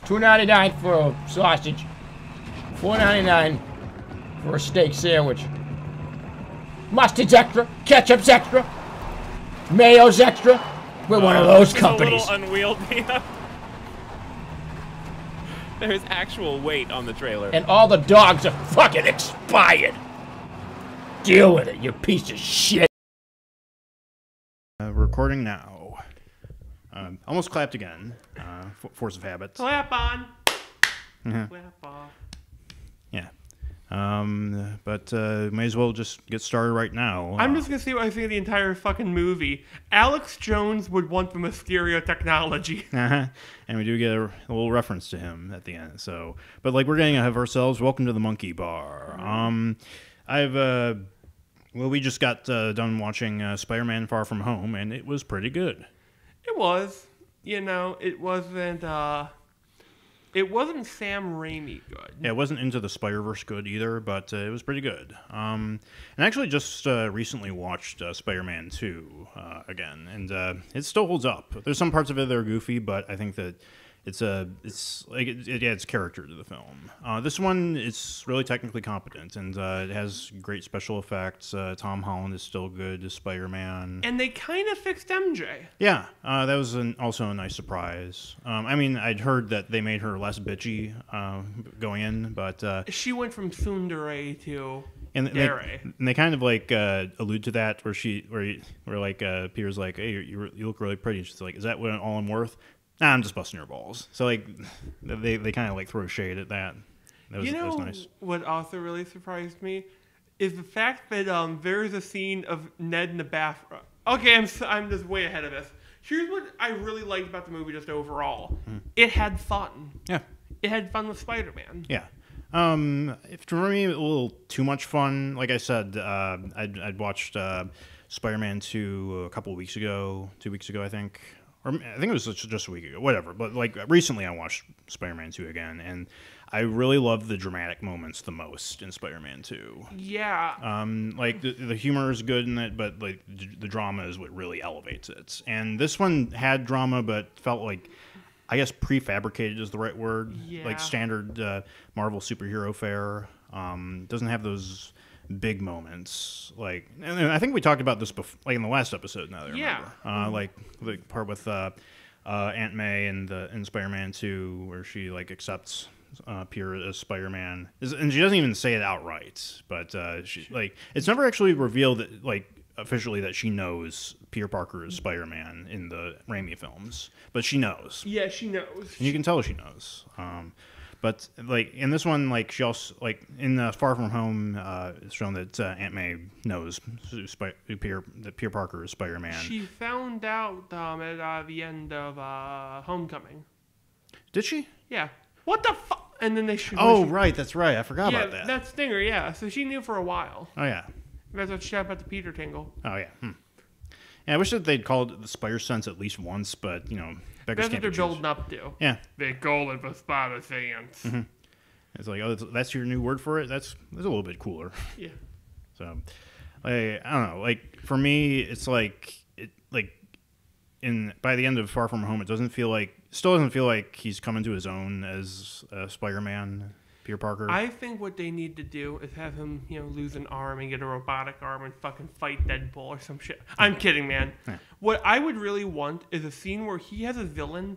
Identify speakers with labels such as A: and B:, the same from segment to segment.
A: $2.99 for a sausage. $4.99 for a steak sandwich. Mustard's extra. Ketchup's extra. Mayo's extra. We're one of those companies.
B: It's a little unwieldy. There's actual weight on the trailer.
A: And all the dogs are fucking expired. Deal with it, you piece of shit.
C: Recording now. Almost clapped again. Force of habit.
B: Clap on. Clap off.
C: Yeah. But may as well just get started right now.
B: I'm just gonna say what I think of the entire fucking movie. Alex Jones would want the Mysterio technology.
C: And we do get a little reference to him at the end. So, but like we're getting ahead of ourselves. Welcome to the Monkey Bar. We just got done watching Spider-Man: Far From Home, and it was pretty good.
B: It was. You know, it wasn't Sam Raimi good.
C: Yeah, it wasn't Into the Spider-Verse good either, but it was pretty good. And I actually just recently watched Spider-Man 2 again, and it still holds up. There's some parts of it that are goofy, but I think that it's character to the film. This one is really technically competent, and it has great special effects. Tom Holland is still good as Spider-Man.
B: And they kind of fixed MJ.
C: Yeah, that was also a nice surprise. I mean, I'd heard that they made her less bitchy going in, but...
B: she went from tsundere to...
C: And they kind of like allude to that where Peter's like, hey, you look really pretty. And she's like, is that what all I'm worth? Nah, I'm just busting your balls. So like, they kind of like throw shade at that. That was nice.
B: What also really surprised me is the fact that there is a scene of Ned in the bathroom. Okay, I'm just way ahead of this. Here's what I really liked about the movie just overall. It had fun.
C: Yeah.
B: It had fun with Spider-Man.
C: Yeah. For me, a little too much fun. Like I said, I'd watched Spider-Man 2 a couple of weeks ago, 2 weeks ago, I think. Or I think it was just a week ago, whatever. But like recently I watched Spider-Man 2 again, and I really love the dramatic moments the most in Spider-Man 2.
B: Yeah.
C: Like the humor is good in it, but like the drama is what really elevates it. And this one had drama, but felt like, I guess prefabricated is the right word.
B: Yeah.
C: Like standard Marvel superhero fare. Doesn't have those big moments, like, and I think we talked about this before, like in the last episode. Now that I remember, like the part with Aunt May in Spider-Man 2, where she like accepts Peter as Spider-Man, and she doesn't even say it outright, but she like it's never actually revealed that like officially that she knows Peter Parker is Spider-Man in the Raimi films, but she knows.
B: Yeah, she knows. And
C: you can tell she knows. But like in this one, like she also like in Far From Home, it's shown that Aunt May knows that Peter Parker is Spider-Man.
B: She found out at the end of Homecoming.
C: Did she?
B: Yeah. What the fuck? And then they.
C: Right, that's right. I forgot about that.
B: Yeah, that stinger. Yeah, so she knew for a while.
C: Oh yeah.
B: That's what she had about the Peter tingle.
C: Oh yeah. Yeah, I wish that they'd called it the Spider Sense at least once, but you know.
B: That's what they're building up to.
C: Yeah.
B: They call it the Spider Sense.
C: Mm-hmm. It's like, oh, that's your new word for it? That's a little bit cooler.
B: Yeah.
C: So, I don't know. Like, for me, it's like, by the end of Far From Home, still doesn't feel like he's coming to his own as Spider-Man, Peter Parker.
B: I think what they need to do is have him, lose an arm and get a robotic arm and fucking fight Deadpool or some shit. I'm kidding, man. Yeah. What I would really want is a scene where he has a villain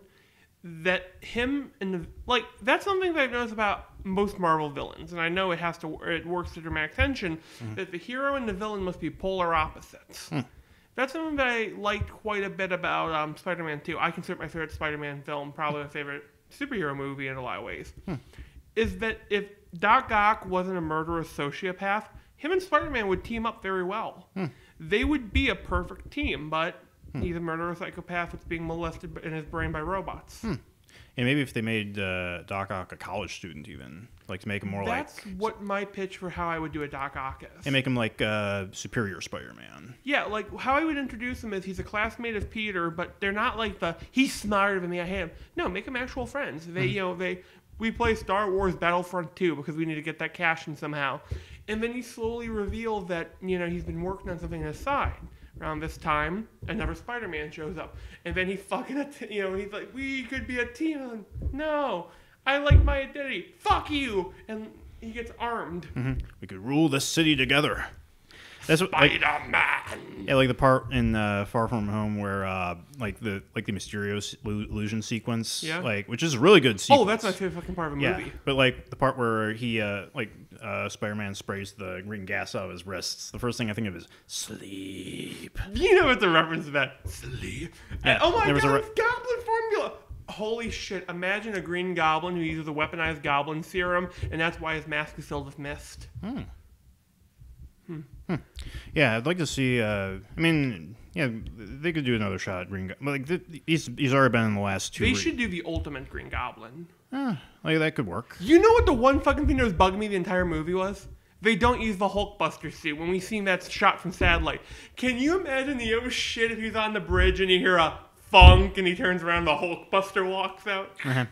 B: that that's something that I've noticed about most Marvel villains, and I know it works to dramatic tension, that the hero and the villain must be polar opposites. That's something that I liked quite a bit about Spider-Man 2. I consider it my favorite Spider-Man film, probably my favorite superhero movie in a lot of ways. Is that if Doc Ock wasn't a murderous sociopath, him and Spider-Man would team up very well. They would be a perfect team, but he's a murderous psychopath that's being molested in his brain by robots.
C: And maybe if they made Doc Ock a college student even, like to make him more
B: That's what my pitch for how I would do a Doc Ock is.
C: And make him like superior Spider-Man.
B: Yeah, like how I would introduce him is he's a classmate of Peter, but they're not like he's smarter than me, I hate him. No, make them actual friends. We play Star Wars Battlefront 2 because we need to get that cash in somehow. And then you slowly reveal that, he's been working on something on his side. Around this time, another Spider-Man shows up. And then he's fucking, he's like, we could be a team. No. I like my identity. Fuck you. And he gets armed.
C: Mm-hmm. We could rule this city together. That's what,
B: Spider-Man.
C: Yeah, like the part in Far From Home where like the Mysterio illusion sequence, which is a really good sequence.
B: Oh, that's my favorite fucking part of a movie.
C: But like the part where he Spider-Man sprays the green gas out of his wrists, the first thing I think of is sleep.
B: You know what's a reference to that? Sleep.
C: Yeah,
B: oh my god, it's Goblin formula. Holy shit, imagine a green goblin who uses a weaponized goblin serum, and that's why his mask is filled with mist.
C: Yeah, I'd like to see. I mean, yeah, they could do another shot at Green Goblin. Like he's already been in the last two.
B: They should do the ultimate Green Goblin.
C: Like that could work.
B: You know what the one fucking thing that was bugging me the entire movie was? They don't use the Hulkbuster suit when we seen that shot from satellite. Can you imagine the oh shit if he's on the bridge and you hear a funk and he turns around and the Hulkbuster walks out?
C: Uh-huh.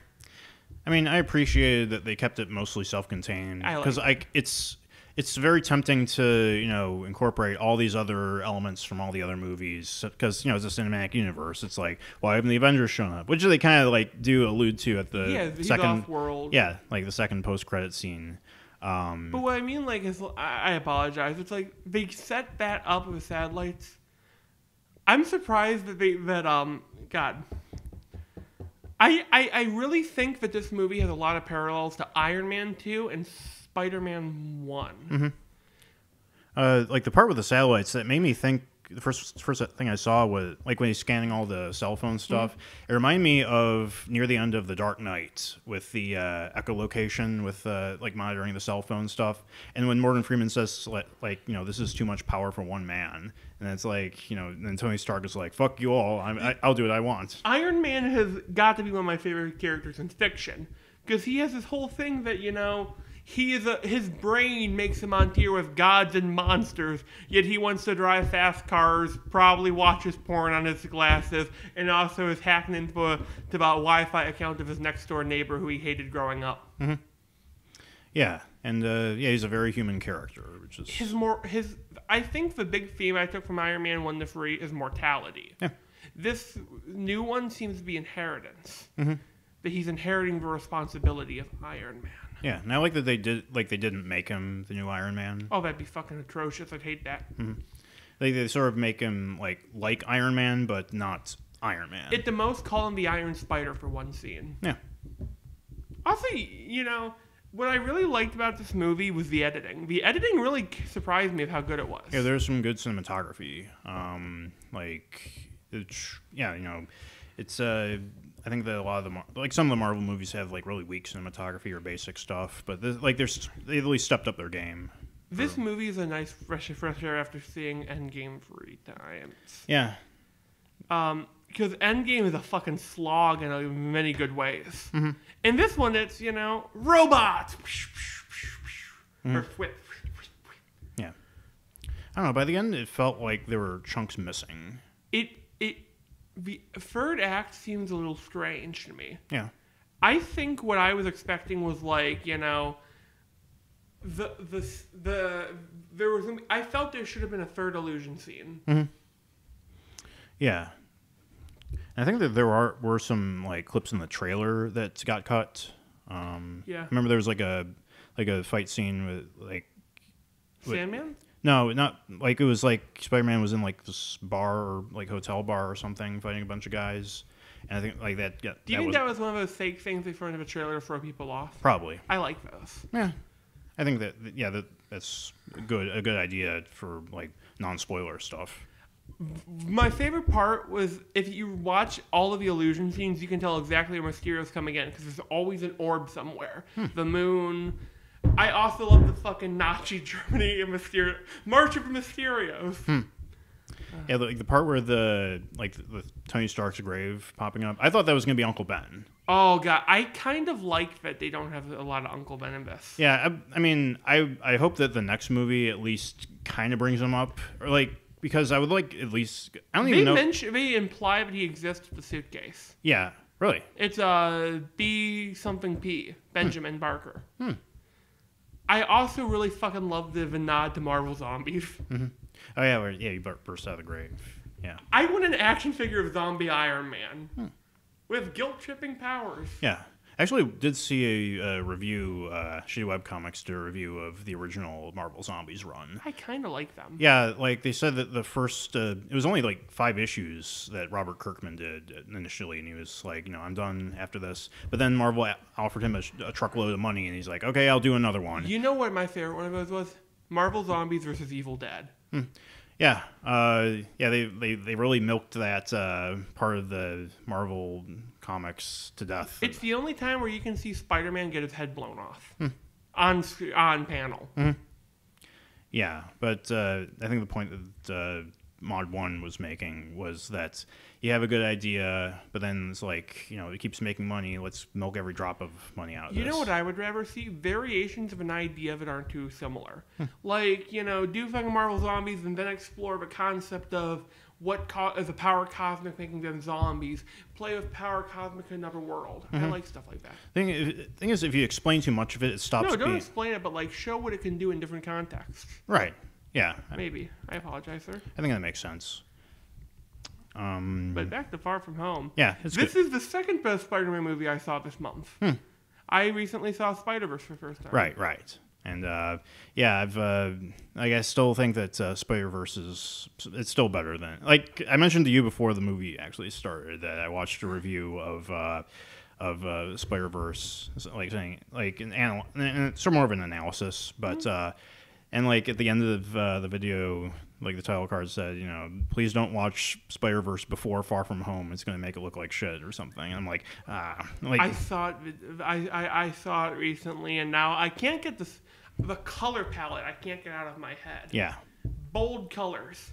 C: I mean, I appreciated that they kept it mostly self-contained because it's very tempting to, incorporate all these other elements from all the other movies because, it's a cinematic universe. It's like, why haven't the Avengers shown up? Which they kind of do allude to at the second
B: off-world.
C: Yeah, like the second post-credit scene.
B: But what I mean, is I apologize. It's like they set that up with satellites. I'm surprised that God. I really think that this movie has a lot of parallels to Iron Man 2 and Spider-Man 1.
C: Mm-hmm. Like the part with the satellites, that made me think, the first thing I saw was, like when he's scanning all the cell phone stuff, it reminded me of near the end of The Dark Knight with the echolocation with monitoring the cell phone stuff. And when Morgan Freeman says, this is too much power for one man. And it's then Tony Stark is like, fuck you all, I'll do what I want.
B: Iron Man has got to be one of my favorite characters in fiction. Because he has this whole thing that, his brain makes him on tier with gods and monsters, yet he wants to drive fast cars, probably watches porn on his glasses, and also is hacking into a Wi-Fi account of his next-door neighbor who he hated growing up.
C: Mm-hmm. Yeah, and he's a very human character, which is... I think the big theme I took from Iron Man 1 to 3 is mortality. Yeah. This new one seems to be inheritance. Mm-hmm. That he's inheriting the responsibility of Iron Man. Yeah, and I like that they didn't make him the new Iron Man.
B: Oh, that'd be fucking atrocious. I'd hate that.
C: Mm-hmm. They sort of make him like Iron Man, but not Iron Man.
B: At the most, call him the Iron Spider for one scene.
C: Yeah.
B: Also, what I really liked about this movie was the editing. The editing really surprised me of how good it was.
C: Yeah, there's some good cinematography. It's I think that a lot of some of the Marvel movies have really weak cinematography or basic stuff, but they at least stepped up their game.
B: This movie is a nice fresh air after seeing Endgame 3 times.
C: Yeah.
B: Because Endgame is a fucking slog in many good ways.
C: Mm-hmm.
B: In this one, it's robots.
C: Mm-hmm.
B: Or whip.
C: Yeah. I don't know. By the end, it felt like there were chunks missing.
B: The third act seems a little strange to me.
C: Yeah.
B: I think what I was expecting was I felt there should have been a third illusion scene.
C: Mm-hmm. Yeah. I think that there were some clips in the trailer that got cut.
B: Yeah.
C: Remember there was a fight scene with
B: Sandman?
C: No, not it was Spider-Man was in this bar or hotel bar or something, fighting a bunch of guys, and I think that. Yeah,
B: do you think that was one of those fake things they throw into a trailer to throw people off?
C: Probably.
B: I like those.
C: Yeah, I think that's a good idea for non-spoiler stuff.
B: My favorite part was if you watch all of the illusion scenes, you can tell exactly where Mysterio's coming in because there's always an orb somewhere. The moon. I also love the fucking Nazi Germany and March of Mysterios.
C: Yeah, the part where the Tony Stark's grave popping up. I thought that was gonna be Uncle Ben.
B: Oh god, I kind of like that they don't have a lot of Uncle Ben in this.
C: Yeah, I mean, I hope that the next movie at least kind of brings him up, or because I would at least I don't even know.
B: They imply that he exists with the suitcase.
C: Yeah, really.
B: It's B something P Benjamin Barker. I also really fucking love the nod to Marvel Zombies.
C: Mm-hmm. Oh yeah, he burst out of the grave. Yeah.
B: I want an action figure of zombie Iron Man with guilt-tripping powers.
C: Yeah, I actually did see a review, Shitty Webcomics did a review of the original Marvel Zombies run.
B: I kind of like them.
C: Yeah, like they said that the first, it was only like 5 issues that Robert Kirkman did initially, and he was like, I'm done after this. But then Marvel offered him a truckload of money, and he's like, okay, I'll do another one.
B: You know what my favorite one of those was? Marvel Zombies versus Evil Dead.
C: Yeah, they really milked that part of the Marvel comics to death.
B: It's the only time where you can see Spider-Man get his head blown off on panel.
C: Yeah, but I think the point that Mod 1 was making was that you have a good idea, but then it's like, it keeps making money. Let's milk every drop of money out of this.
B: You know what I would rather see? Variations of an idea that aren't too similar. Like, do fucking Marvel Zombies and then explore the concept of what is a power cosmic making them zombies. Play with power cosmic in another world. I like stuff like that.
C: Thing is, if you explain too much of it, it stops
B: No, don't explain it, but like show what it can do in different contexts.
C: Right. Yeah.
B: Maybe. I apologize, sir.
C: I think that makes sense.
B: But back to Far From Home.
C: Yeah,
B: this is the second best Spider-Man movie I saw this month. I recently saw Spider-Verse for the first time.
C: Right. And I still think that Spider-Verse it's still better than, like I mentioned to you before the movie actually started, that I watched a review of Spider-Verse, like saying like and it's more of an analysis, but and like at the end of the video, like the title card said, please don't watch Spider-Verse before Far From Home. It's going to make it look like shit or something. And I'm like,
B: I saw it recently, and now I can't get the color palette. I can't get out of my head.
C: Yeah.
B: Bold colors.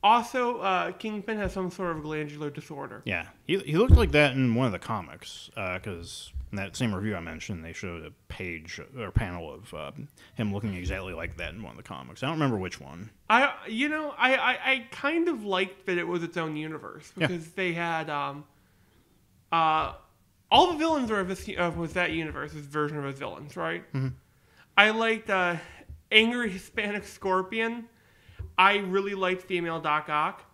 B: Also, Kingpin has some sort of glandular disorder.
C: Yeah, he looked like that in one of the comics, because in that same review I mentioned, they showed a page or panel of him looking exactly like that in one of the comics. I don't remember which one.
B: I kind of liked that it was its own universe, because they had all the villains was that universe's version of his villains, right? I liked Angry Hispanic Scorpion. I really liked Female Doc Ock.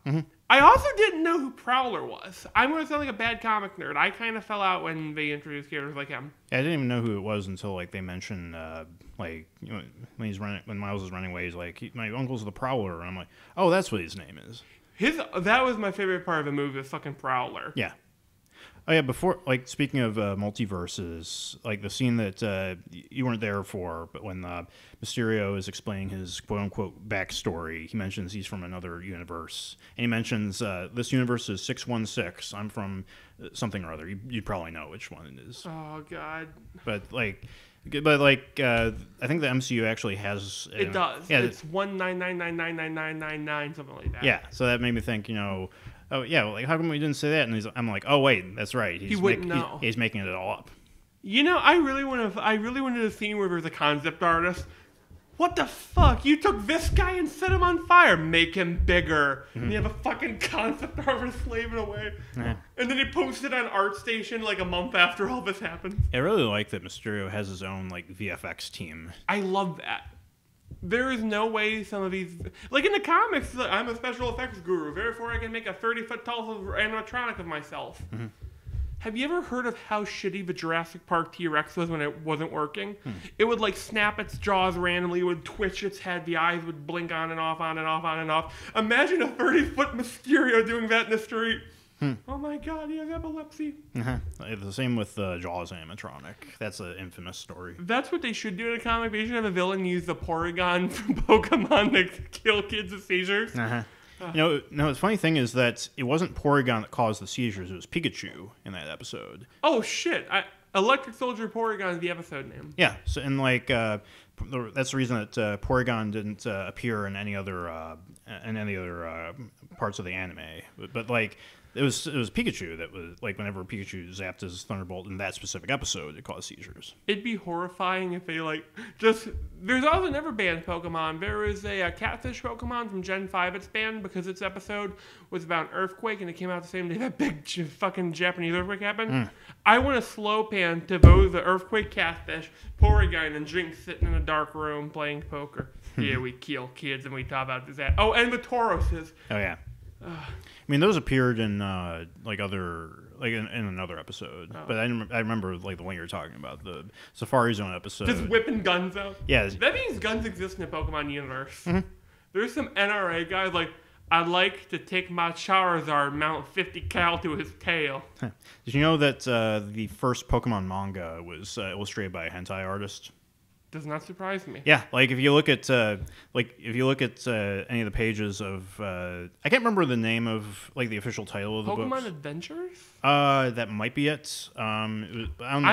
B: I also didn't know who Prowler was. I'm going to sound like a bad comic nerd. I kind of fell out when they introduced characters like him.
C: Yeah, I didn't even know who it was until like they mentioned when Miles is running away, he's like, my uncle's the Prowler, and I'm like, oh, that's what his name is.
B: That was my favorite part of the movie, was fucking Prowler.
C: Yeah. Oh yeah, before, like, speaking of multiverses, like the scene that you weren't there for, but when Mysterio is explaining his quote-unquote backstory, he mentions he's from another universe. And he mentions, this universe is 616. I'm from something or other. You'd probably know which one it is.
B: Oh, God.
C: But I think the MCU actually has...
B: It does. Yeah, it's 199999999, something like that.
C: Yeah, so that made me think, oh yeah, like how come we didn't say that? And I'm like, oh wait, that's right.
B: He wouldn't know.
C: He's making it all up.
B: I really wanted a scene where there's a concept artist. What the fuck? You took this guy and set him on fire. Make him bigger. And you have a fucking concept artist slaving away. And then he posted on ArtStation like a month after all this happened.
C: I really like that Mysterio has his own like VFX team.
B: I love that. There is no way some of these... Like in the comics, I'm a special effects guru. Therefore, I can make a 30-foot tall animatronic of myself. Have you ever heard of how shitty the Jurassic Park T-Rex was when it wasn't working? It would like snap its jaws randomly, it would twitch its head, the eyes would blink on and off, on and off, on and off. Imagine a 30-foot Mysterio doing that in the street. Oh my God, he has epilepsy.
C: The same with Jaws animatronic. That's an infamous story.
B: That's what they should do in a comic. They should have a villain use the Porygon from Pokemon to kill kids with seizures.
C: No, the funny thing is that it wasn't Porygon that caused the seizures. It was Pikachu in that episode.
B: Oh, shit. Electric Soldier Porygon is the episode name.
C: Yeah, so, and like that's the reason that Porygon didn't appear in any other parts of the anime. But like... It was Pikachu that was, like, whenever Pikachu zapped his Thunderbolt in that specific episode, it caused seizures.
B: It'd be horrifying if they, like, just... There's also never banned Pokemon. There is a catfish Pokemon from Gen 5 it's banned because its episode was about an earthquake and it came out the same day that big fucking Japanese earthquake happened. I want a slow pan to both the earthquake catfish, Porygon, and Jinx sitting in a dark room playing poker. Yeah, we kill kids and we talk about this. Oh, and the Tauroses.
C: Oh, yeah. I mean, those appeared in like other like in another episode. Oh. But I remember like the one you were talking about, the Safari Zone episode.
B: Just whipping guns out.
C: Yeah,
B: that means guns exist in the Pokemon universe. Mm-hmm. There's some NRA guys like, I'd like to take my Charizard, mount 50 cal to his tail.
C: Did you know that the first Pokemon manga was illustrated by a hentai artist?
B: Does not surprise me.
C: Yeah, like if you look at any of the pages of I can't remember the name of like the official title of the book.
B: Pokemon Adventures?
C: That might be it.
B: I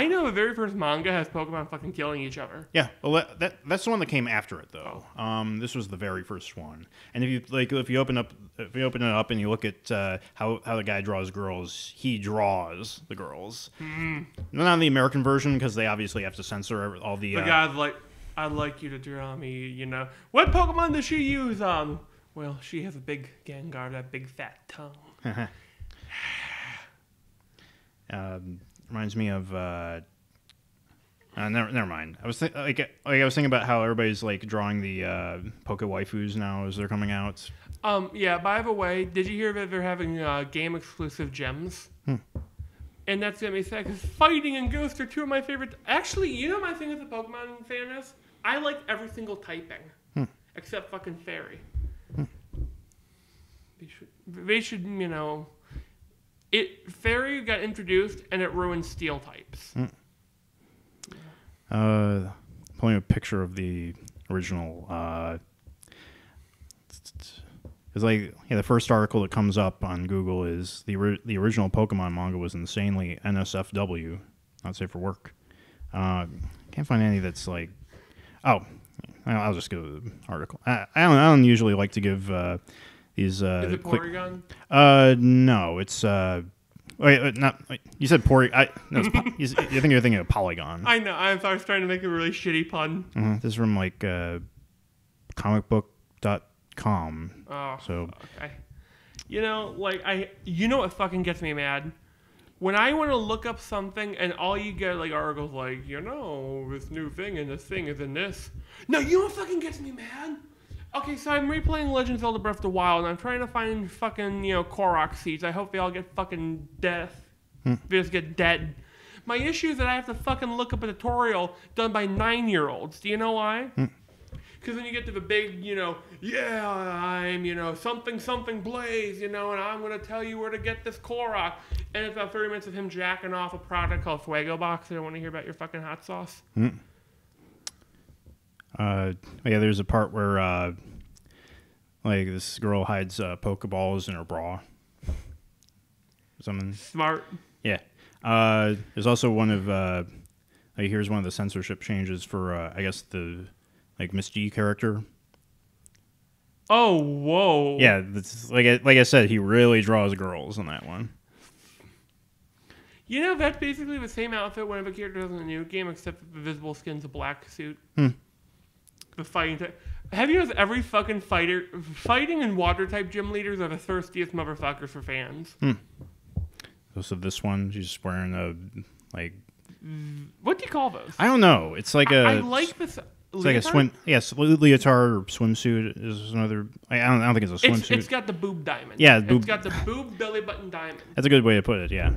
B: know the very first manga has Pokemon fucking killing each other.
C: Yeah, well that's the one that came after it though. Oh. This was the very first one. And if you open it up and you look at how the guy draws girls, he draws the girls. Mm. Not the American version because they obviously have to censor all the.
B: The guy's like, I'd like you to draw me. You know, what Pokemon does she use? Well, she has a big Gengar, that big fat tongue.
C: Reminds me of never mind. I was thinking about how everybody's like drawing the Poke waifus now as they're coming out.
B: Yeah. By the way, did you hear that they're having game exclusive gems? And that's gonna be sad because fighting and Ghost are two of my favorite. Actually, you know my thing as a Pokemon fan is I like every single typing except fucking Fairy. They should, you know. Fairy got introduced and it ruined Steel types.
C: Pulling a picture of the original. It's like the first article that comes up on Google is the original Pokemon manga was insanely NSFW, not safe for work. Can't find any that's like. Oh, I'll just go to the article. I don't usually like to give. These,
B: is it Porygon?
C: No, it's wait, not you said Porygon. No, you think you're thinking of Polygon.
B: I know. I was trying to make a really shitty pun.
C: This is from like comicbook.com.
B: Oh,
C: so
B: okay. You know, you know what fucking gets me mad? When I want to look up something and all you get like articles like, you know, this new thing and this thing is in this. No, you know what fucking gets me mad? Okay, so I'm replaying Legend of Zelda Breath of the Wild, and I'm trying to find fucking, you know, Korok seeds. I hope they all get fucking death. They just get dead. My issue is that I have to fucking look up a tutorial done by 9-year-olds. Do you know why? Because when you get to the big, you know, yeah, I'm, you know, something Blaze, you know, and I'm going to tell you where to get this Korok. And it's about 30 minutes of him jacking off a product called Fuego Box. I don't want to hear about your fucking hot sauce.
C: Yeah, there's a part where like this girl hides Pokeballs in her bra. Something
B: smart.
C: Yeah. There's also one of like here's one of the censorship changes for I guess the like Miss G character.
B: Oh, whoa.
C: Yeah, that's, like I said, he really draws girls in that one.
B: You know, that's basically the same outfit whenever a character does in a new game, except the visible skin's a black suit. The fighting have you noticed every fucking fighting and water type gym leaders are the thirstiest motherfuckers for fans?
C: So this one, she's just wearing a like.
B: What do you call those?
C: I don't know. It's like
B: I like this.
C: It's like a swim. Yes, leotard or swimsuit is another. I don't think it's a swimsuit.
B: It's got the boob diamond.
C: Yeah,
B: it's got the boob belly button diamond.
C: That's a good way to put it. Yeah.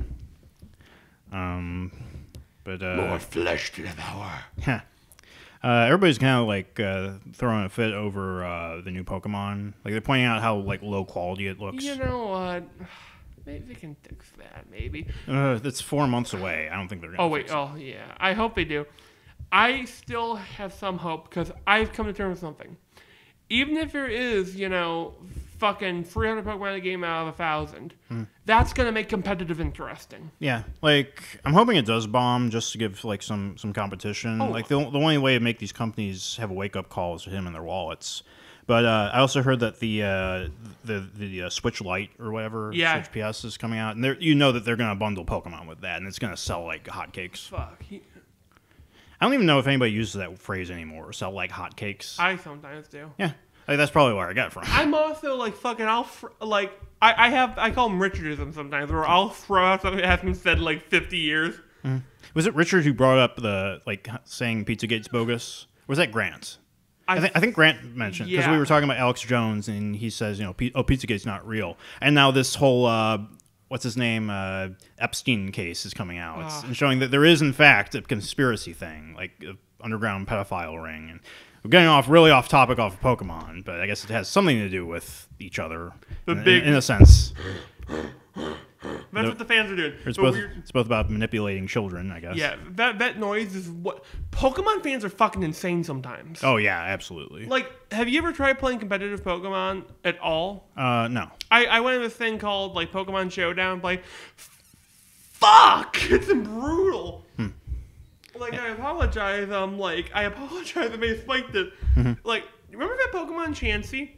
C: But
A: more flesh to devour.
C: Yeah. Everybody's kind of like throwing a fit over the new Pokemon. Like they're pointing out how like low quality it looks.
B: You know what? Maybe they can fix that. Maybe.
C: That's 4 months away. I don't think they're gonna.
B: Fix it. Yeah. I hope they do. I still have some hope because I've come to terms with something. Even if there is, you know, fucking 300 Pokemon in a game out of 1,000, that's gonna make competitive interesting.
C: Yeah, like I'm hoping it does bomb just to give like some competition. Like the only way to make these companies have a wake up call is to hit them in their wallets. But I also heard that the Switch Lite or whatever, Switch PS is coming out, and you know that they're gonna bundle Pokemon with that, and it's gonna sell like hotcakes.
B: Fuck.
C: I don't even know if anybody uses that phrase anymore. Sell like hotcakes.
B: I sometimes do.
C: Yeah, like, that's probably where I got it from.
B: I'm also like fucking. I call them Richardism sometimes, where I'll throw out something that hasn't said in like 50 years.
C: Was it Richard who brought up the like saying Pizzagate's bogus? Or was that Grant? I think Grant mentioned because we were talking about Alex Jones and he says, you know, Pizzagate's not real, and now this whole what's his name, Epstein case is coming out and showing that there is in fact a conspiracy thing, like an underground pedophile ring. And we're getting really off topic off of Pokemon, but I guess it has something to do with each other in a sense.
B: That's what the fans are doing.
C: It's both about manipulating children, I guess.
B: Yeah, that noise is what... Pokemon fans are fucking insane sometimes.
C: Oh, yeah, absolutely.
B: Like, have you ever tried playing competitive Pokemon at all?
C: No.
B: I went to this thing called, like, Pokemon Showdown. Like, fuck! It's brutal. Like, I apologize. I apologize. I may have spiked it. Like, remember that Pokemon Chansey?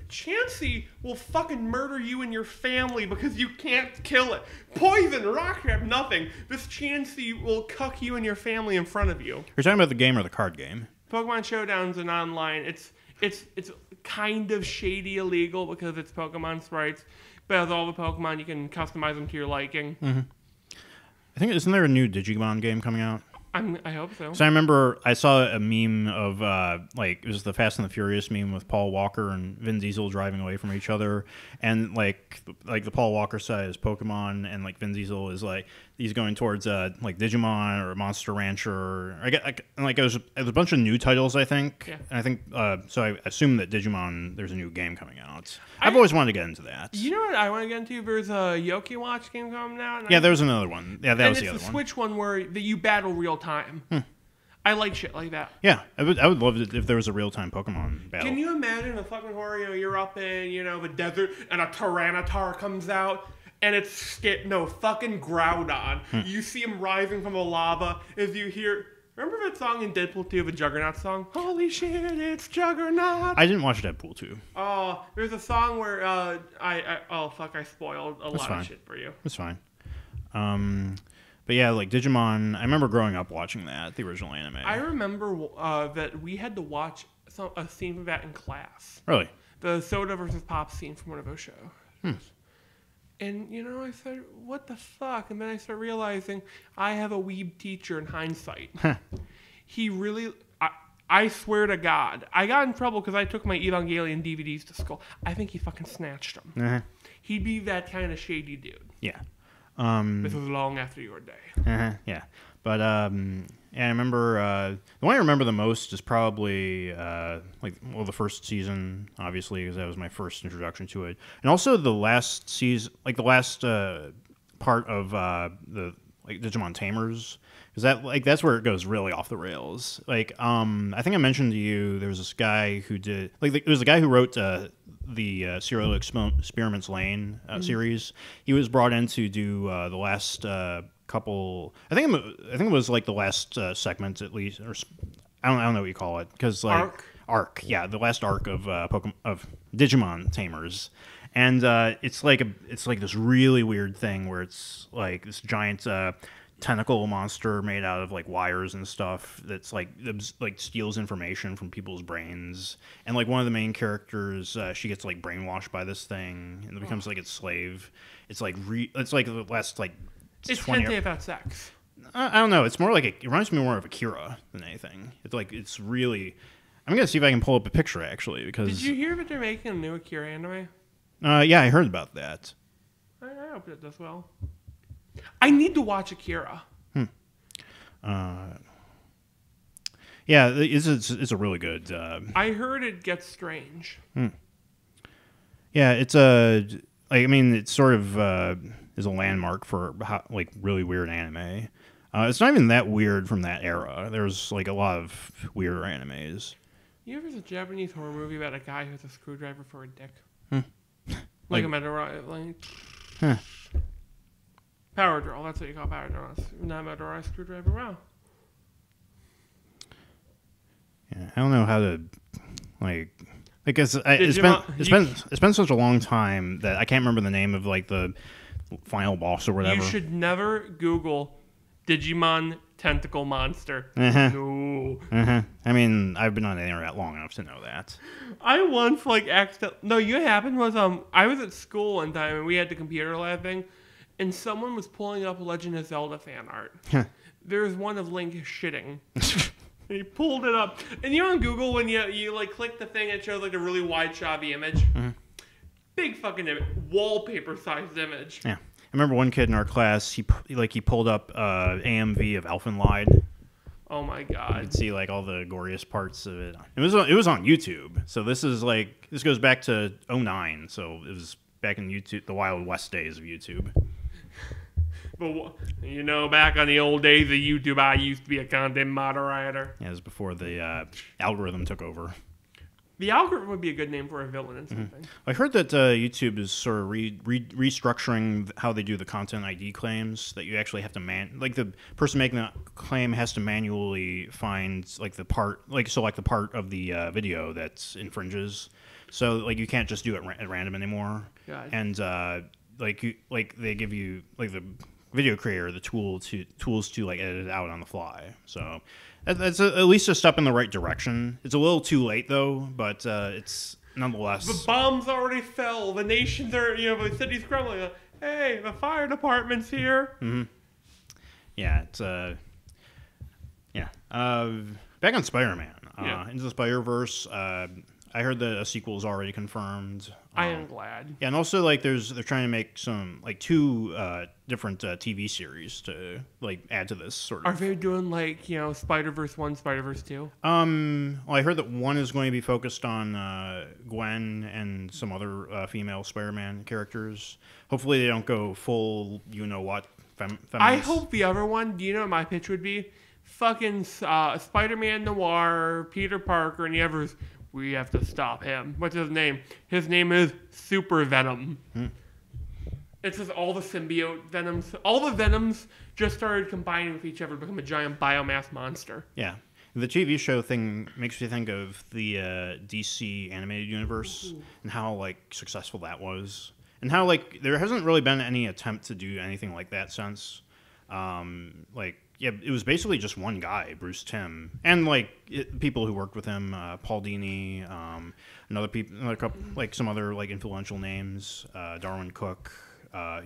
B: Chansey will fucking murder you and your family because you can't kill it. Poison, rock crab, nothing. This Chansey will cuck you and your family in front of you.
C: You're talking about the game or the card game?
B: Pokemon Showdown's an online. It's kind of shady illegal because it's Pokemon sprites, but as all the Pokemon, you can customize them to your liking.
C: I think, isn't there a new Digimon game coming out?
B: I hope so.
C: So I remember I saw a meme of like it was the Fast and the Furious meme with Paul Walker and Vin Diesel driving away from each other, and like the Paul Walker side is Pokemon, and like Vin Diesel is like he's going towards like Digimon or Monster Rancher. Like it was a bunch of new titles, I think.
B: Yeah.
C: And I think so. I assume that Digimon there's a new game coming out. I've always wanted to get into that.
B: You know what I want to get into? There's a Yoki Watch game coming out.
C: Yeah, there's another one. Yeah, that was the other one.
B: It's the Switch one where you battle real time. I like shit like that.
C: Yeah, I would love it if there was a real-time Pokemon battle.
B: Can you imagine a fucking horror, you're up in, the desert, and a Tyranitar comes out, and it's fucking Groudon. You see him rising from the lava as you hear... Remember that song in Deadpool 2, the Juggernaut song? Holy shit, it's Juggernaut!
C: I didn't watch Deadpool 2.
B: Oh, there's a song where, I spoiled a lot of shit for you.
C: That's fine. But yeah, like Digimon, I remember growing up watching that, the original anime. I
B: remember that we had to watch a scene of that in class.
C: Really?
B: The Soda versus Pop scene from one of those shows. And, I said, what the fuck? And then I started realizing I have a weeb teacher in hindsight. He really... I swear to God, I got in trouble because I took my Evangelion DVDs to school. I think he fucking snatched them. He'd be that kind of shady dude.
C: Yeah.
B: This was long after your day.
C: Yeah. But, yeah, I remember... the one I remember the most is probably, the first season, obviously, because that was my first introduction to it. And also the last season... Like, the last part of the Digimon Tamers... Because that's where it goes really off the rails. Like, I think I mentioned to you there was this guy who did... There was a guy who wrote... the Serial Experiments Lane series. He was brought in to do the last couple. I think it was like the last segment at least, or I don't know what you call it, because like arc, yeah, the last arc of of Digimon Tamers, and it's like this really weird thing where it's like this giant tentacle monster made out of like wires and stuff that's like steals information from people's brains, and like one of the main characters she gets like brainwashed by this thing and it becomes like its slave. It's like it's like the last like
B: it's 20 about sex.
C: I don't know, it's more like it reminds me more of Akira than anything. It's really... I'm gonna see if I can pull up a picture actually, because...
B: Did you hear that they're making a new Akira anime?
C: Yeah, I heard about that.
B: I hope it does well. I need to watch Akira.
C: Yeah, it's a really good...
B: I heard it gets strange.
C: Yeah, it's a... it sort of is a landmark for like really weird anime. It's not even that weird from that era. There's like a lot of weirder animes.
B: You ever see a Japanese horror movie about a guy who has a screwdriver for a dick? Like a motorized... Power drill, that's what you call power drill. Not motorized screwdriver. Wow.
C: Yeah, I don't know how to it's been such a long time that I can't remember the name of like the final boss or whatever.
B: You should never Google Digimon tentacle monster. No.
C: I mean, I've been on the internet long enough to know that.
B: I once No, you happened was I was at school one time and we had the computer lab thing. And someone was pulling up Legend of Zelda fan art. There's one of Link shitting. He pulled it up. And on Google, when you like click the thing, it shows like a really wide shabby image. Big fucking image. Wallpaper-sized image.
C: Yeah. remember one kid in our class. He pulled up AMV of Elfenlied.
B: Oh my god!
C: You could see like all the goriest parts of it. It was on YouTube. So this goes back to 2009. So it was back in YouTube, the Wild West days of YouTube.
B: But back on the old days of YouTube, I used to be a content moderator.
C: Yeah, it was before the algorithm took over.
B: The algorithm would be a good name for a villain in something.
C: I heard that YouTube is sort of restructuring how they do the content ID claims. That you actually have to the person making the claim has to manually find select the part of the video that infringes. So you can't just do it at random anymore.
B: God.
C: And they give you the video creator the tools to edit it out on the fly. So that's at least a step in the right direction. It's a little too late though, but it's nonetheless.
B: The bombs already fell. The nations are, the city's crumbling. Hey, the fire department's here.
C: Mm-hmm. Yeah, it's back on Spider-Man. Into the Spider-Verse. I heard that a sequel is already confirmed.
B: I am glad.
C: Yeah, and also they're trying to make some two different TV series to add to this sort of.
B: Are they doing Spider-Verse 1, Spider-Verse 2?
C: Well, I heard that one is going to be focused on Gwen and some other female Spider-Man characters. Hopefully they don't go full what feminist.
B: I hope the other one. Do you know what my pitch would be? Fucking Spider-Man Noir, Peter Parker, and the others. We have to stop him. What's his name? His name is Super Venom. It's just all the symbiote venoms. All the venoms just started combining with each other to become a giant biomass monster.
C: Yeah. The TV show thing makes me think of the DC animated universe and how successful that was. And how there hasn't really been any attempt to do anything like that since. Yeah, it was basically just one guy, Bruce Timm, and people who worked with him, Paul Dini, another couple, some other influential names, Darwin Cook.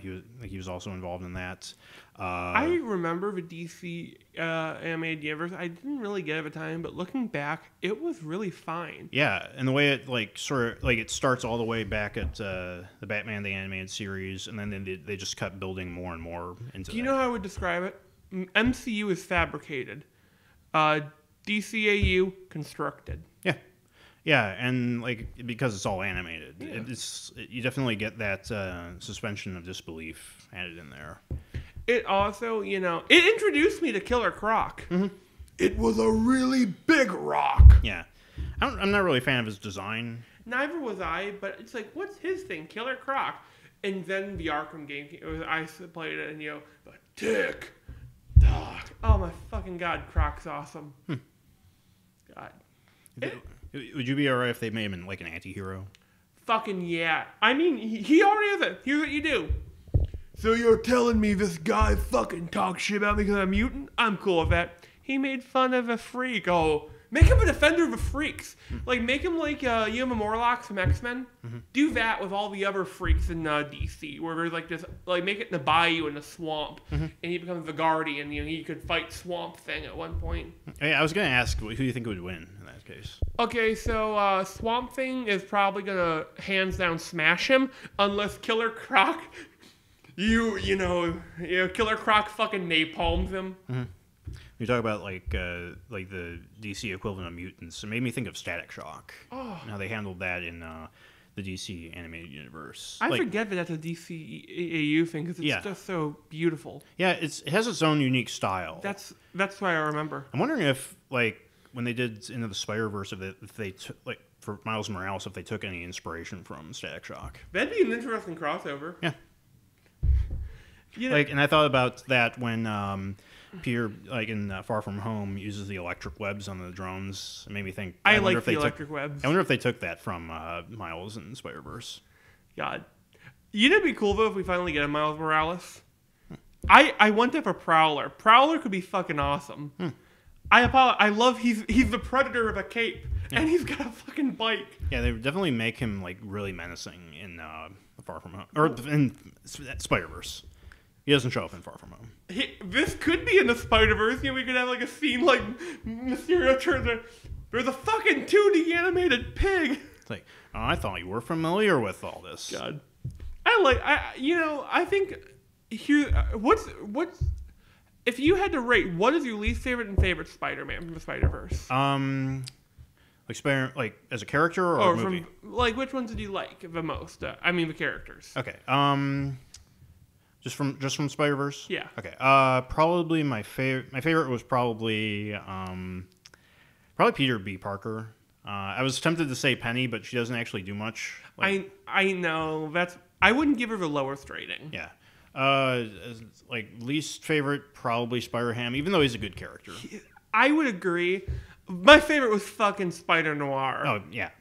C: He was also involved in that.
B: I remember the DC animated universe. I didn't really get it at the time, but looking back, it was really fine.
C: Yeah, and the way it it starts all the way back at the Batman the Animated Series, and then they just kept building more and more into.
B: Do you know how I would describe it? MCU is fabricated. DCAU constructed.
C: Yeah, and because it's all animated, you definitely get that suspension of disbelief added in there.
B: It also, it introduced me to Killer Croc. Mm-hmm. It was a really big rock.
C: Yeah, I'm not really a fan of his design.
B: Neither was I, but it's what's his thing? Killer Croc. And then the Arkham game, I played it, and the Tick. Dog. Oh my fucking god, Croc's awesome. God.
C: Would you be alright if they made him an anti-hero?
B: Fucking yeah. I mean, he already is it. Here's what you do. So you're telling me this guy fucking talks shit about me because I'm a mutant? I'm cool with that. He made fun of a freak. Oh, make him a defender of the freaks. Make him Yuma Morlocks from X-Men. Mm-hmm. Do that with all the other freaks in DC, where there's this, make it in the bayou in the swamp, and he becomes the guardian. He could fight Swamp Thing at one point.
C: Hey, I was gonna ask, who do you think would win in that case?
B: Okay, so Swamp Thing is probably gonna hands down smash him, unless Killer Croc, Killer Croc fucking napalms him. Mm-hmm.
C: You talk about the DC equivalent of mutants. It made me think of Static Shock. Oh. And how they handled that in the DC animated universe.
B: I forget that that's a DCAU thing because it's just so beautiful.
C: Yeah, it has its own unique style.
B: That's why I remember.
C: I'm wondering if when they did Into the Spider-Verse, if they took for Miles Morales, if they took any inspiration from Static Shock.
B: That'd be an interesting crossover.
C: Yeah. And I thought about that when Peter, in Far From Home, uses the electric webs on the drones. It made me think.
B: I like the electric webs.
C: I wonder if they took that from Miles and Spider-Verse.
B: God. It'd be cool, though, if we finally get a Miles Morales. I want to have a Prowler. Prowler could be fucking awesome. I love he's the Predator of a cape, and he's got a fucking bike.
C: Yeah, they definitely make him, really menacing in Far From Home. Or in Spider-Verse. He doesn't show up in Far From Home.
B: This could be in the Spider-Verse. We could have a scene Mysterio turns out. There's a fucking 2D animated pig.
C: It's I thought you were familiar with all this.
B: God. I think here, what's if you had to rate, what is your least favorite and favorite Spider-Man from the Spider-Verse?
C: Like as a character or a movie?
B: Which ones did you like the most? I mean the characters.
C: Okay. Just from Spider-Verse?
B: Yeah.
C: Okay. Probably my favorite was probably Peter B. Parker. I was tempted to say Penny, but she doesn't actually do much.
B: I know I wouldn't give her the lowest rating.
C: Yeah. Least favorite probably Spider-Ham, even though he's a good character.
B: I would agree. My favorite was fucking Spider-Noir.
C: Oh yeah.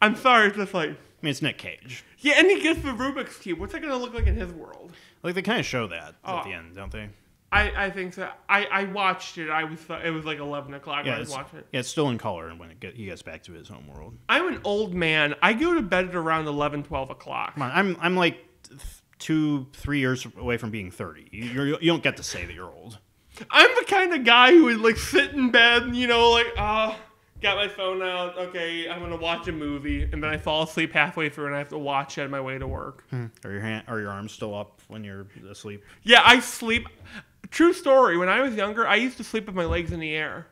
B: I'm sorry, it's just like.
C: I mean, it's Nick Cage.
B: Yeah, and he gets the Rubik's Cube. What's that going to look like in his world?
C: Like, they kind of show that at the end, don't they?
B: I think so. I watched it. It was like 11 o'clock when I was watching it.
C: Yeah, it's still in color when he gets back to his home world.
B: I'm an old man. I go to bed at around 11, 12 o'clock.
C: Come on, I'm like 2-3 years away from being 30. You don't get to say that you're old.
B: I'm the kind of guy who would like sit in bed and, got my phone out. Okay, I'm gonna watch a movie, and then I fall asleep halfway through, and I have to watch it on my way to work.
C: Are your arms still up when you're asleep?
B: Yeah, I sleep. True story. When I was younger, I used to sleep with my legs in the air.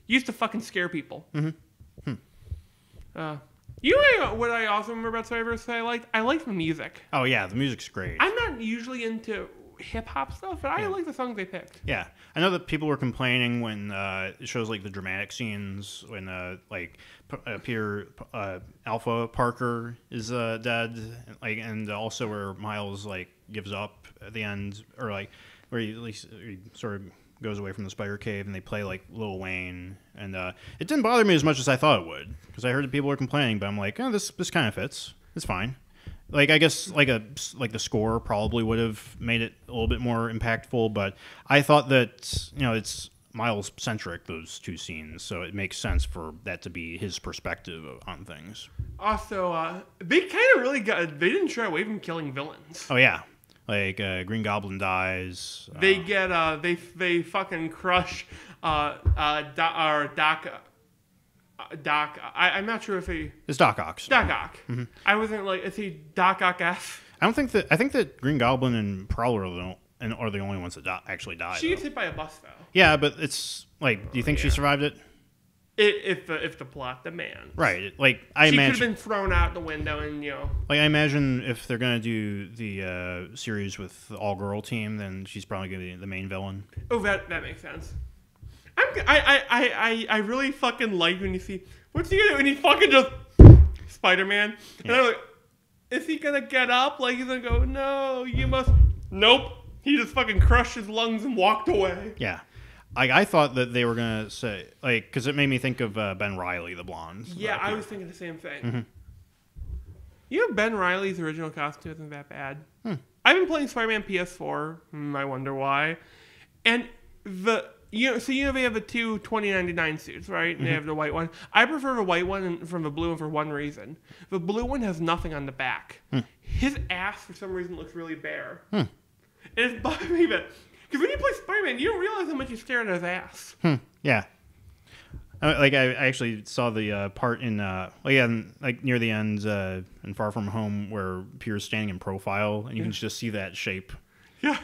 B: Used to fucking scare people. You know what I also remember about Spider-Verse I liked? I liked the music.
C: Oh yeah, the music's great.
B: I'm not usually into hip-hop stuff, but I like the songs they picked.
C: Yeah. I know that people were complaining when it shows like the dramatic scenes when Peter Alpha Parker is dead, and also where Miles gives up at the end, or where he sort of goes away from the spider cave, and they play Lil Wayne, and it didn't bother me as much as I thought it would, because I heard that people were complaining, but I'm like, oh, this kind of fits. It's fine. I guess the score probably would have made it a little bit more impactful, but I thought that it's Miles centric, those 2 scenes, so it makes sense for that to be his perspective on things.
B: Also, they kind of really they didn't shy away from killing villains.
C: Oh yeah, Green Goblin dies.
B: They get they fucking crush Doc. I'm not sure if
C: it's Doc Ock.
B: Doc Ock. Mm-hmm. I wasn't is he Doc Ock F?
C: I think that Green Goblin and Prowler are the only ones that actually die.
B: She gets hit by a bus though.
C: Yeah, but it's do you think she survived it?
B: If the plot demands.
C: Right.
B: She could have been thrown out the window, and
C: I imagine if they're gonna do the series with the all-girl team, then she's probably gonna be the main villain.
B: Oh, that makes sense. I really fucking like when you see what's he gonna do, and he fucking just Spider-Man, and I'm like, is he gonna get up? He's gonna go, no, you must. Nope. He just fucking crushed his lungs and walked away.
C: Yeah. I thought that they were gonna say because it made me think of Ben Reilly, the blonde.
B: Yeah, I was thinking the same thing. Mm-hmm. Ben Reilly's original costume isn't that bad. I've been playing Spider-Man PS4. I wonder why. And they have the 2 $20.99 suits, right? And they have the white one. I prefer the white one from the blue one for one reason. The blue one has nothing on the back. His ass, for some reason, looks really bare. And it's bothering me that. Because when you play Spider-Man, you don't realize how much you stare at his ass.
C: Yeah. I actually saw the part in near the end in Far From Home where Peter's standing in profile, and you can just see that shape.
B: Yeah.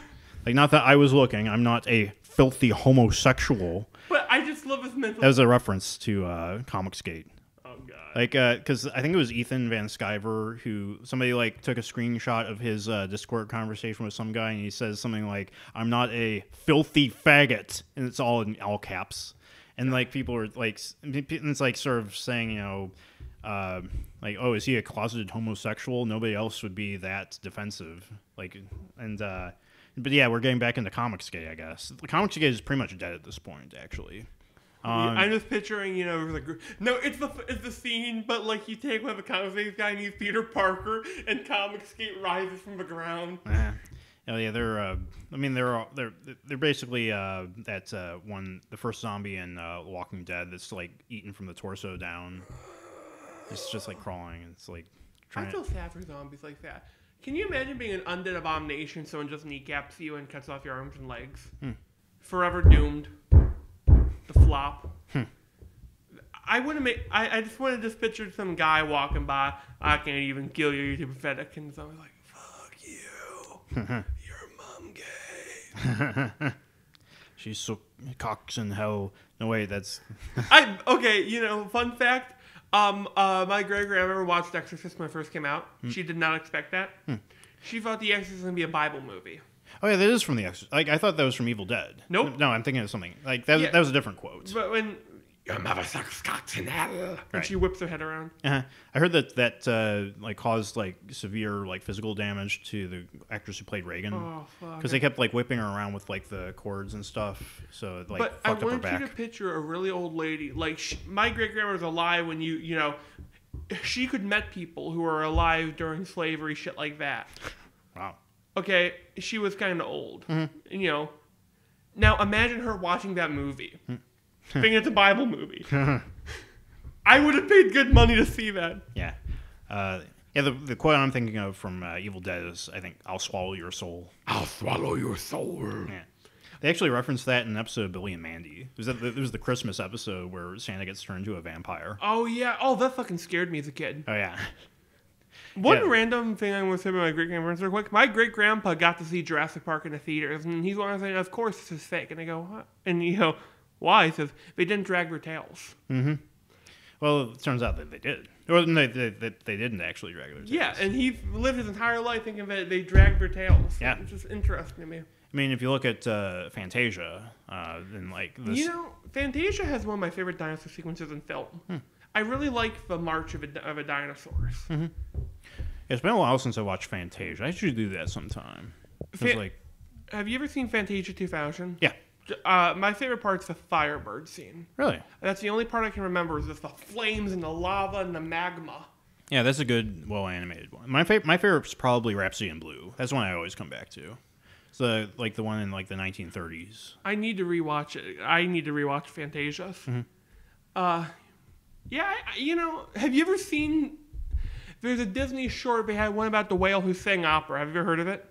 C: Not that I was looking. I'm not a filthy homosexual.
B: But I just love his mental.
C: That was a reference to Comicsgate.
B: Oh God.
C: Because I think it was Ethan Van Sciver who somebody took a screenshot of his Discord conversation with some guy, and he says something like, "I'm not a filthy faggot," and it's all in all caps. And people are it's sort of saying, oh, is he a closeted homosexual? Nobody else would be that defensive. But yeah, we're getting back into Comicsgate, I guess. Comicsgate is pretty much dead at this point, actually.
B: I'm just picturing, no, it's the scene, but you take one of the Comicsgate guy and he's Peter Parker, and Comicsgate rises from the ground.
C: Yeah, they're basically that the first zombie in Walking Dead that's eaten from the torso down. It's just crawling. It's
B: I feel sad for zombies like that. Can you imagine being an undead abomination? Someone just kneecaps you and cuts off your arms and legs. Forever doomed. The flop. I just want to just picture some guy walking by. I can't even kill you. You're too pathetic. And so I was like, fuck you. You're
C: She's so cocks in hell. No, wait, that's...
B: Okay, fun fact. My great-grandmother watched Exorcist when it first came out. She did not expect that. She thought The Exorcist was going to be a Bible movie.
C: Oh, yeah, that is from The Exorcist. Like, I thought that was from Evil Dead.
B: Nope.
C: No, I'm thinking of something. Like, that was a different quote.
B: But when... Your mother sucks cocks in hell. And she whips her head around.
C: I heard that like caused like severe like physical damage to the actress who played Reagan.
B: Oh fuck!
C: Because they kept like whipping her around with like the cords and stuff, so it, like
B: but
C: fucked up her
B: I
C: back.
B: want you to picture a really old lady. Like my great grandma was alive when she could met people who were alive during slavery, shit like that.
C: Wow.
B: Okay, she was kind of old, and now imagine her watching that movie. Thinking it's a Bible movie. I would have paid good money to see that.
C: Yeah. The quote I'm thinking of from Evil Dead is, I think, "I'll swallow your soul."
A: I'll swallow your soul.
C: Yeah. They actually referenced that in an episode of Billy and Mandy. It was the Christmas episode where Santa gets turned into a vampire.
B: Oh, yeah. Oh, that fucking scared me as a kid.
C: Oh, yeah.
B: One random thing I want to say about my great-grandparents real quick. My great-grandpa got to see Jurassic Park in the theaters, and he's one of saying, of course this is fake. And I go, what? And why? He says, they didn't drag their tails.
C: Mm-hmm. Well, it turns out that they did. Or they didn't actually drag their tails.
B: Yeah, and he lived his entire life thinking that they dragged their tails.
C: Yeah.
B: It's just interesting to me.
C: I mean, if you look at Fantasia, then like this...
B: Fantasia has one of my favorite dinosaur sequences in film. I really like the march of a dinosaurs.
C: Mm-hmm. It's been a while since I watched Fantasia. I should do that sometime.
B: Have you ever seen Fantasia 2000?
C: Yeah.
B: My favorite part's the Firebird scene.
C: Really?
B: That's the only part I can remember is just the flames and the lava and the magma.
C: Yeah, that's a good, well-animated one. My favorite's probably Rhapsody in Blue. That's one I always come back to. It's the one in like the 1930s.
B: I need to rewatch it. I need to rewatch Fantasia. Mm-hmm. Have you ever seen... There's a Disney short, they had one about the whale who sang opera. Have you ever heard of it?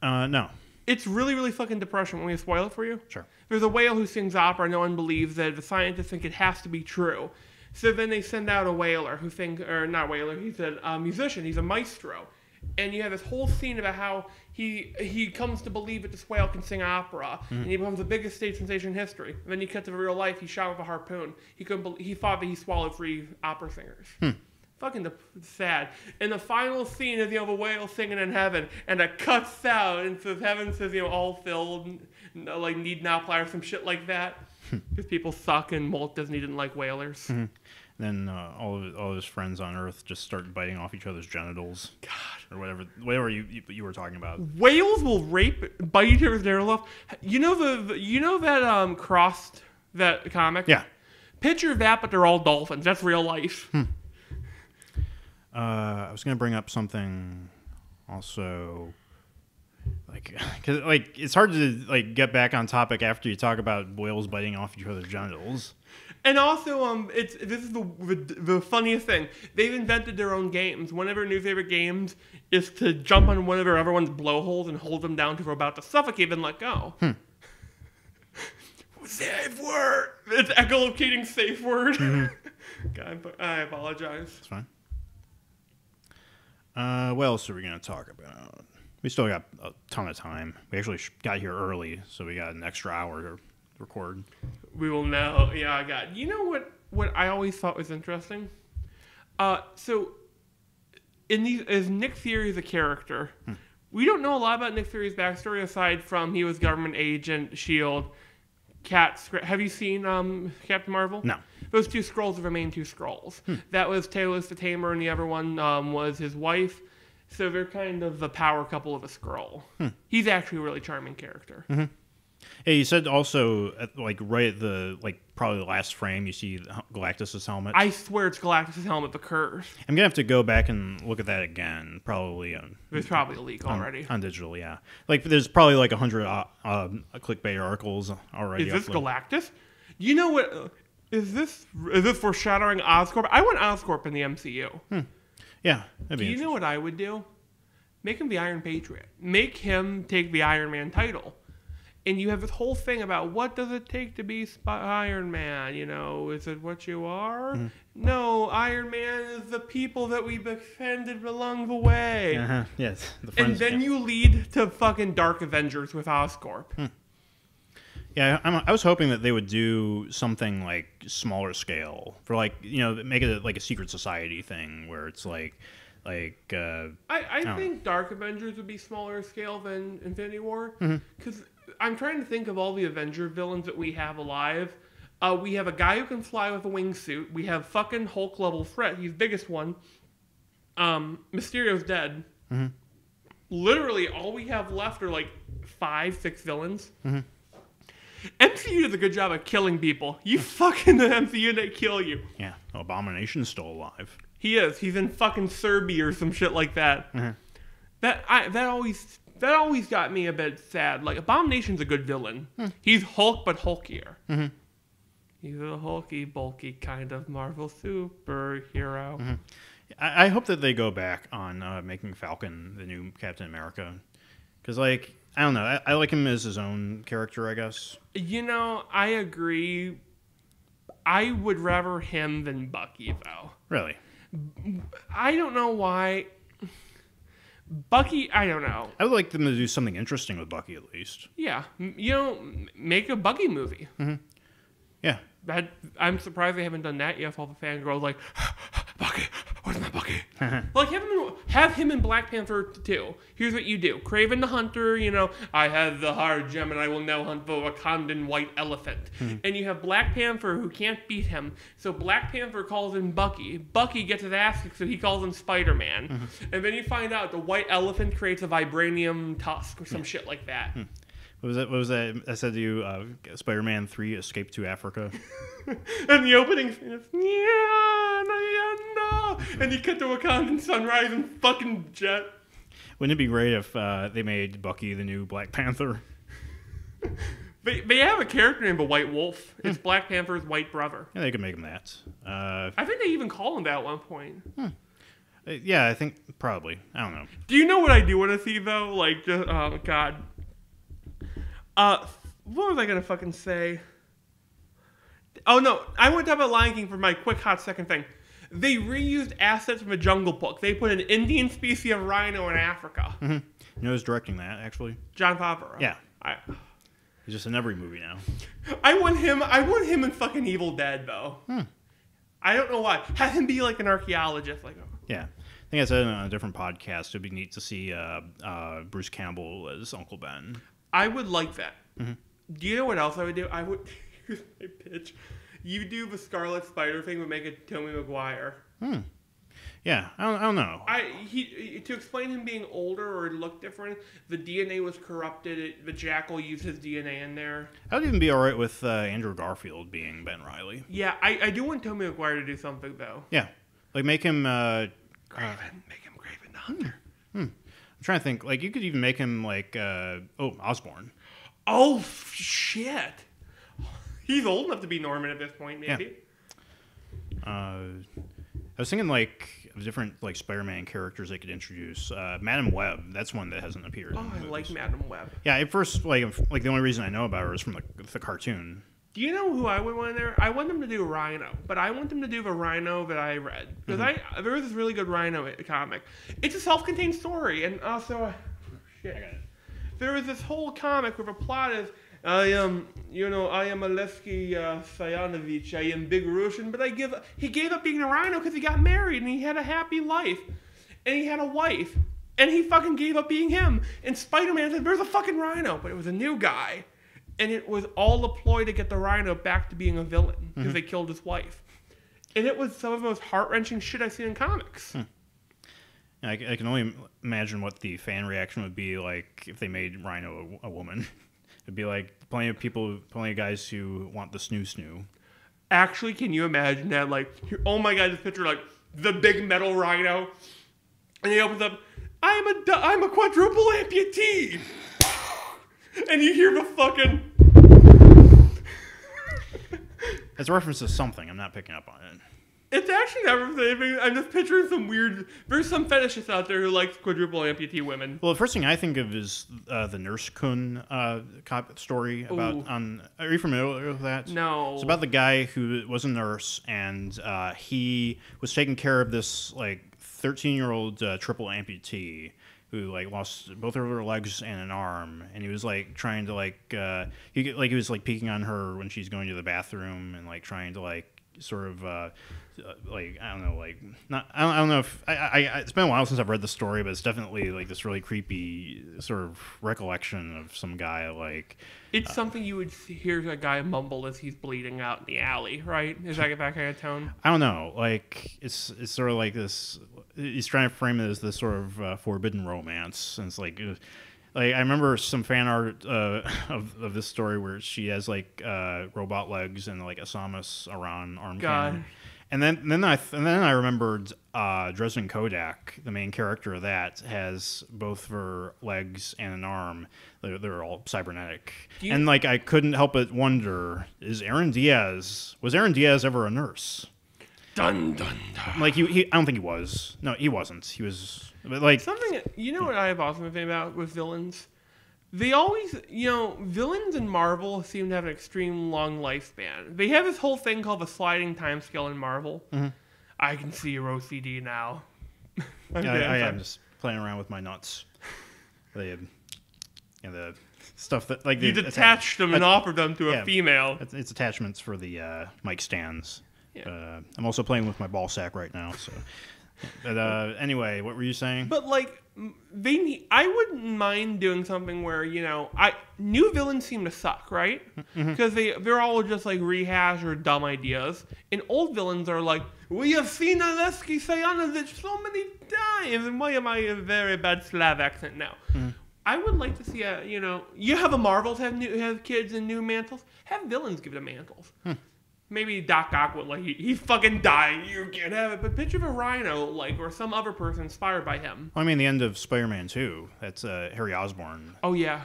C: No.
B: It's really, really fucking depressing. Want me to spoil it for you?
C: Sure.
B: There's a whale who sings opera. No one believes it. The scientists think it has to be true. So then they send out a whaler who thinks, or not whaler, he's a musician. He's a maestro. And you have this whole scene about how he comes to believe that this whale can sing opera. And he becomes the biggest stage sensation in history. And then you cut to real life. He's shot with a harpoon. He thought that he swallowed 3 opera singers. Fucking sad. And the final scene is, the whale singing in heaven, and it cuts out, and says heaven says, all filled, like need not apply or some shit like that. Because people suck, and Walt Disney didn't like whalers.
C: Mm-hmm. Then all of his friends on Earth just start biting off each other's genitals. God. Or whatever you were talking about.
B: Whales will bite each other's genitals off. You know that Crossed, that comic?
C: Yeah.
B: Picture that, but they're all dolphins. That's real life.
C: I was gonna bring up something also, because it's hard to get back on topic after you talk about whales biting off each other's genitals.
B: And also, this is the funniest thing. They've invented their own games. One of their new favorite games is to jump on one of everyone's blowholes and hold them down till they're about to suffocate and let go. Safe word. It's echolocating safe word. God, I apologize.
C: It's fine. What else are we going to talk about? We still got a ton of time. We actually got here early, so we got an extra hour to record.
B: We will know. Yeah, I got. You know what I always thought was interesting? So, is Nick Fury the character? We don't know a lot about Nick Fury's backstory aside from he was government agent, S.H.I.E.L.D., Have you seen Captain Marvel?
C: No.
B: Those 2 Skrulls are the main 2 Skrulls. That was Talos the Tamer, and the other one was his wife. So they're kind of the power couple of a Skrull. He's actually a really charming character.
C: Mm-hmm. Yeah, you said also, right at the, probably the last frame, you see Galactus' helmet.
B: I swear it's Galactus' helmet, the curse.
C: I'm going to have to go back and look at that again, probably.
B: There's probably a leak already.
C: On digital, yeah. There's probably 100 clickbait articles already.
B: Is this Galactus? You know what? Is this foreshadowing Oscorp? I want Oscorp in the MCU.
C: Yeah.
B: Do you know what I would do? Make him the Iron Patriot. Make him take the Iron Man title. And you have this whole thing about what does it take to be Iron Man? Is it what you are? Mm-hmm. No, Iron Man is the people that we befriended along the way.
C: Uh-huh. Yes.
B: And then you lead to fucking Dark Avengers with Oscorp.
C: Yeah, I was hoping that they would do something like smaller scale for make it like a secret society thing where it's I
B: think Dark Avengers would be smaller scale than Infinity War because I'm trying to think of all the Avenger villains that we have alive. We have a guy who can fly with a wingsuit. We have fucking Hulk level threat. He's the biggest one. Mysterio's dead. Mm-hmm. Literally, all we have left are 5-6 villains. Mm-hmm. MCU does a good job of killing people. You fucking the MCU, they kill you.
C: Yeah, Abomination's still alive.
B: He is. He's in fucking Serbia or some shit like that. Mm-hmm. That always got me a bit sad. Abomination's a good villain. He's Hulk, but hulkier. Mm-hmm. He's a hulky, bulky kind of Marvel superhero.
C: Mm-hmm. I hope that they go back on making Falcon the new Captain America. Because, I don't know. I like him as his own character, I guess.
B: I agree. I would rather him than Bucky, though.
C: Really?
B: I don't know why. Bucky, I don't know.
C: I would like them to do something interesting with Bucky, at least.
B: Yeah. Make a Bucky movie. Mm-hmm.
C: Yeah.
B: I'm surprised they haven't done that yet. All the fangirls Bucky, where's my Bucky? Have him in Black Panther 2. Here's what you do. Kraven the Hunter, I have the hard gem and I will now hunt the Wakandan white elephant. Mm-hmm. And you have Black Panther who can't beat him. So Black Panther calls in Bucky. Bucky gets his ass kicked, so he calls in Spider-Man. Mm-hmm. And then you find out the white elephant creates a vibranium tusk or some shit like that. Mm-hmm.
C: What was that? I said to you, Spider-Man 3, Escape to Africa.
B: And the opening scene is, and you cut to Wakandan sunrise and fucking jet.
C: Wouldn't it be great if they made Bucky the new Black Panther?
B: They have a character named a White Wolf. It's Black Panther's white brother.
C: Yeah, they could make him that.
B: I think they even call him that at one point.
C: Yeah, I think probably. I don't know.
B: Do you know what I do want to see, though? Oh, God. What was I going to fucking say? Oh, no. I want to talk about Lion King for my quick hot second thing. They reused assets from a Jungle Book. They put an Indian species of rhino in Africa.
C: Mm-hmm. You know who's directing that, actually?
B: John Favreau.
C: Yeah. He's just in every movie now.
B: I want him in fucking Evil Dead, though. I don't know why. Have him be an archaeologist.
C: Yeah. I think I said on a different podcast, it'd be neat to see Bruce Campbell as Uncle Ben.
B: I would like that. Mm-hmm. Do you know what else I would do? Here's my pitch. You do the Scarlet Spider thing, but make it Tobey Maguire.
C: Yeah, I don't know.
B: To explain him being older or look different, the DNA was corrupted. The Jackal used his DNA in there.
C: I would even be all right with Andrew Garfield being Ben Reilly.
B: Yeah, I do want Tobey Maguire to do something, though.
C: Yeah, make him...
B: Kraven. Make him Kraven the Hunter.
C: I'm trying to think. You could even make him Osborn.
B: Oh, shit. He's old enough to be Norman at this point, maybe.
C: Yeah. I was thinking of different Spider-Man characters they could introduce. Madam Web, that's one that hasn't appeared.
B: Oh, I like Madam Web.
C: Yeah, at first, the only reason I know about her is from the cartoon.
B: Do you know who I would want in there? I want them to do Rhino, but I want them to do the Rhino that I read. Because there was this really good Rhino comic. It's a self-contained story, and also... shit. I got it. There was this whole comic where the plot is, I am Alesky Sayanovich, I am Big Russian, but he gave up being a Rhino because he got married and he had a happy life. And he had a wife. And he fucking gave up being him. And Spider-Man said, there's a fucking Rhino. But it was a new guy. And it was all a ploy to get the Rhino back to being a villain because they killed his wife. And it was some of the most heart-wrenching shit I've seen in comics.
C: I can only imagine what the fan reaction would be if they made Rhino a woman. It'd be plenty of guys who want the snoo.
B: Actually, can you imagine that? Oh my God, this picture, the big metal Rhino. And he opens up, I'm a quadruple amputee. And you hear the fucking...
C: It's a reference to something. I'm not picking up on it.
B: It's actually never saving. I'm just picturing some weird. There's some fetishists out there who like quadruple amputee women.
C: Well, the first thing I think of is the Nurse Kun cop story about. Are you familiar with that?
B: No.
C: It's about the guy who was a nurse and he was taking care of this like 13-year-old triple amputee who like lost both of her legs and an arm, and he was like trying to he was like peeking on her when she's going to the bathroom and like trying to like sort of I don't know, like not I don't know if I it's been a while since I've read the story, but it's definitely like this really creepy sort of recollection of some guy like.
B: It's something you would hear a guy mumble as he's bleeding out in the alley, right? Is that kind of tone?
C: I don't know. Like it's sort of like this. He's trying to frame it as this sort of forbidden romance, and it's like I remember some fan art of this story where she has like robot legs and like a Samus Aran arm cannon. And then I remembered Dresden Kodak, the main character of that, has both her legs and an arm. They're all cybernetic. And like I couldn't help but wonder: was Aaron Diaz ever a nurse?
B: Dun dun dun.
C: Like I don't think he was. No, he wasn't. He was. But like
B: something. You know what I have also been thinking about with villains? They always, villains in Marvel seem to have an extreme long lifespan. They have this whole thing called the sliding time scale in Marvel. Mm-hmm. I can see your OCD now.
C: I'm just playing around with my nuts. The stuff that like
B: you detached them and offered them to a female.
C: It's attachments for the mic stands.
B: Yeah.
C: I'm also playing with my ball sack right now. So, but anyway, what were you saying?
B: But like. I wouldn't mind doing something where new villains seem to suck, right? Because they're all just like rehash or dumb ideas, and old villains are like, we have seen Aleski Sayanovich so many times, and why am I a very bad Slav accent now? I would like to see you have a Marvels have kids in new mantles, have villains give them mantles. Maybe Doc Ock would he's fucking dying. You can't have it. But picture of a Rhino, or some other person inspired by him.
C: Well, I mean, the end of Spider-Man 2. That's Harry Osborn.
B: Oh yeah,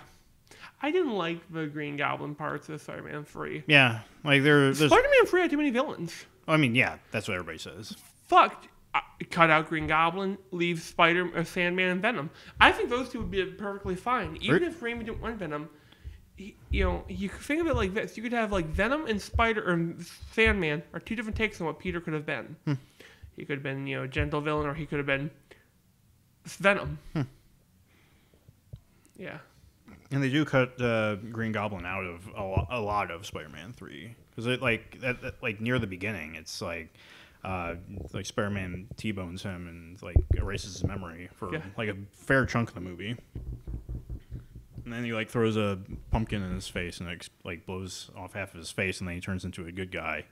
B: I didn't like the Green Goblin parts of Spider-Man 3.
C: Yeah, like there's
B: Spider-Man 3 had too many villains.
C: I mean, yeah, that's what everybody says.
B: Fuck. Cut out Green Goblin, leave Sandman and Venom. I think those two would be perfectly fine, even if Raimi didn't want Venom. You could think of it like this. You could have like Venom and Sandman are two different takes on what Peter could have been. He could have been, a gentle villain, or he could have been Venom. Yeah. And
C: they do cut Green Goblin out of a lot of Spider-Man 3 because it like near the beginning, it's like Spider-Man T-bones him and like erases his memory for like a fair chunk of the movie. And then he throws a pumpkin in his face and it blows off half of his face, and then he turns into a good guy.